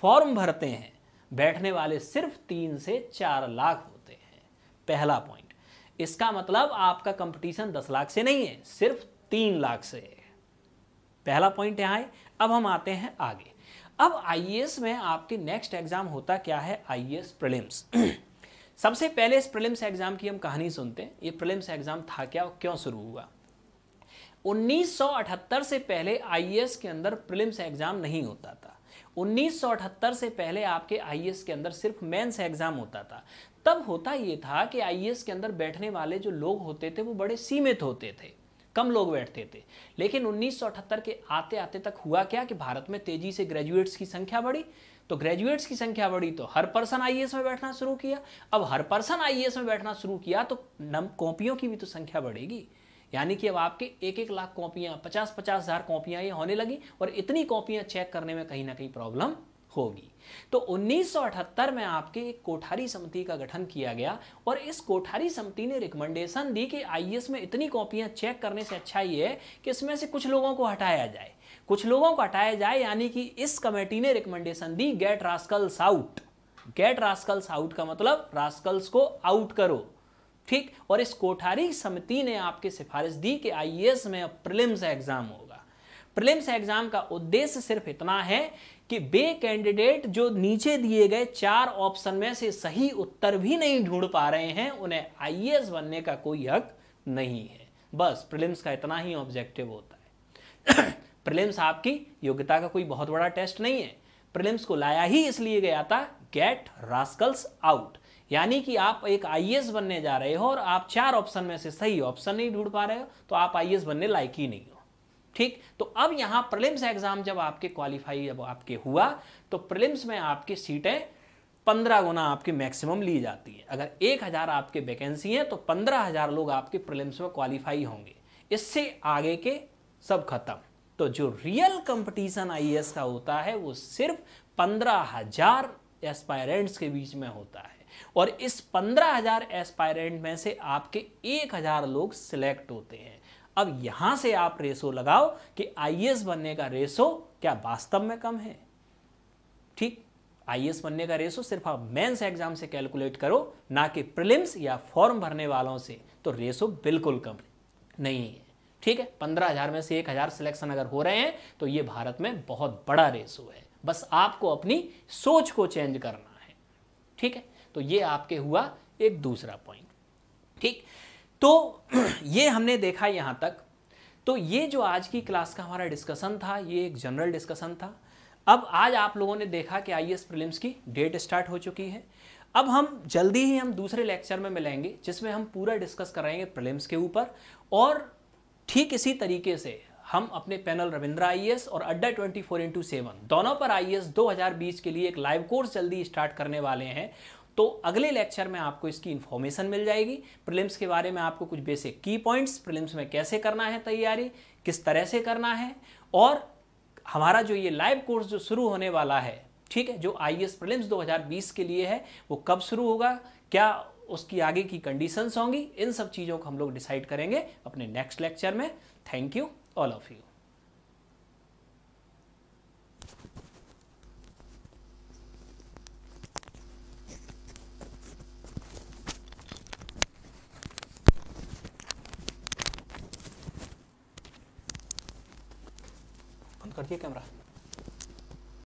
फॉर्म भरते हैं, बैठने वाले सिर्फ 3 से 4 लाख होते हैं। पहला पॉइंट, इसका मतलब आपका कंपटीशन 10 लाख से नहीं है, सिर्फ 3 लाख से है। पहला पॉइंट यहाँ है। अब हम आते हैं आगे। अब आईएएस में आपके नेक्स्ट एग्जाम होता क्या है, आईएएस प्रीलिम्स। सबसे पहले इस प्रीलिम्स एग्जाम की हम कहानी सुनते हैं। ये प्रीलिम्स एग्जाम था क्या और क्यों शुरू हुआ। 1978 से पहले आईएएस के अंदर प्रीलिम्स एग्जाम नहीं होता था। 1978 से पहले आपके आईएएस के अंदर सिर्फ मेंस एग्जाम होता था। तब होता ये था कि आईएएस के अंदर बैठने वाले जो लोग होते थे वो बड़े सीमित होते थे, कम लोग बैठते थे। लेकिन 1978 के आते आते तक हुआ क्या कि भारत में तेजी से ग्रेजुएट्स की संख्या बढ़ी। तो ग्रेजुएट्स की संख्या बढ़ी तो हर पर्सन आईएएस में बैठना शुरू किया। अब हर पर्सन आईएएस में बैठना शुरू किया तो कॉपियों की भी तो संख्या बढ़ेगी, यानी कि अब आपके 1-1 लाख कॉपियां, 50-50 हज़ार कॉपियां ये होने लगी और इतनी कॉपियां चेक करने में कहीं ना कहीं प्रॉब्लम होगी। तो 1978 में आपके एक कोठारी समिति का गठन किया गया और इस कोठारी समिति ने रिकमेंडेशन दी कि आईएएस में इतनी कॉपियां चेक करने से अच्छा ये है कि इसमें से कुछ लोगों को हटाया जाए, कुछ लोगों को हटाया जाए, यानी कि इस कमेटी ने रिकमेंडेशन दी get rascals out. Get rascals out का मतलब रास्कल्स को आउट करो, ठीक। और इस कोठारी समिति ने आपके सिफारिश दी कि आईएएस में अब प्रीलिम्स एग्जाम होगा। प्रीलिम्स एग्जाम का उद्देश्य सिर्फ इतना है कि वे कैंडिडेट जो नीचे दिए गए 4 ऑप्शन में से सही उत्तर भी नहीं ढूंढ पा रहे हैं, उन्हें आईएएस बनने का कोई हक नहीं है। बस प्रीलिम्स का इतना ही ऑब्जेक्टिव होता है। प्रीलिम्स आपकी योग्यता का कोई बहुत बड़ा टेस्ट नहीं है। प्रीलिम्स को लाया ही इसलिए गया था गेट रास्कल्स आउट, यानी कि आप एक आईएएस बनने जा रहे हो और आप 4 ऑप्शन में से सही ऑप्शन नहीं ढूंढ पा रहे हो तो आप आईएएस बनने लायक ही नहीं हो, ठीक। तो अब यहाँ प्रीलिम्स एग्जाम जब आपके क्वालिफाई जब आपके हुआ तो प्रीलिम्स में आपकी सीटें 15 गुना आपकी मैक्सिमम ली जाती है। अगर 1000 आपके वैकेंसी हैं तो 15,000 लोग आपके प्रीलिम्स में क्वालिफाई होंगे, इससे आगे के सब खत्म। तो जो रियल कंपटीशन आईएएस का होता है वो सिर्फ 15,000 एस्पायरेंट्स के बीच में होता है और इस 15,000 एस्पायरेंट में से आपके 1,000 लोग सिलेक्ट होते हैं। अब यहां से आप रेशो लगाओ कि आईएएस बनने का रेशो क्या वास्तव में कम है। ठीक, आईएएस बनने का रेशो सिर्फ आप मेंस एग्जाम से कैलकुलेट करो, ना कि प्रीलिम्स या फॉर्म भरने वालों से, तो रेशो बिल्कुल कम नहीं है। ठीक है, 15,000 में से 1,000 सिलेक्शन अगर हो रहे हैं तो ये भारत में बहुत बड़ा रेशो है। बस आपको अपनी सोच को चेंज करना है। ठीक है, तो ये आपके हुआ एक दूसरा पॉइंट। ठीक, तो ये हमने देखा यहां तक। तो ये जो आज की क्लास का हमारा डिस्कशन था, ये एक जनरल डिस्कशन था। अब आज आप लोगों ने देखा कि आईएएस प्रीलिम्स की डेट स्टार्ट हो चुकी है। अब हम जल्दी ही हम दूसरे लेक्चर में मिलेंगे जिसमें हम पूरा डिस्कस करेंगे प्रीलिम्स के ऊपर, और ठीक इसी तरीके से हम अपने पैनल रविंद्रा आईएएस और अड्डा 24x7 दोनों पर आईएएस 2020 के लिए एक लाइव कोर्स जल्दी स्टार्ट करने वाले हैं। तो अगले लेक्चर में आपको इसकी इन्फॉर्मेशन मिल जाएगी। प्रीलिम्स के बारे में आपको कुछ बेसिक की पॉइंट्स, प्रीलिम्स में कैसे करना है तैयारी, किस तरह से करना है, और हमारा जो ये लाइव कोर्स जो शुरू होने वाला है, ठीक है, जो आईएएस प्रीलिम्स 2020 के लिए है, वो कब शुरू होगा, क्या उसकी आगे की कंडीशंस होंगी, इन सब चीज़ों को हम लोग डिसाइड करेंगे अपने नेक्स्ट लेक्चर में। Thank you all of you. बंद कर दिया कैमरा।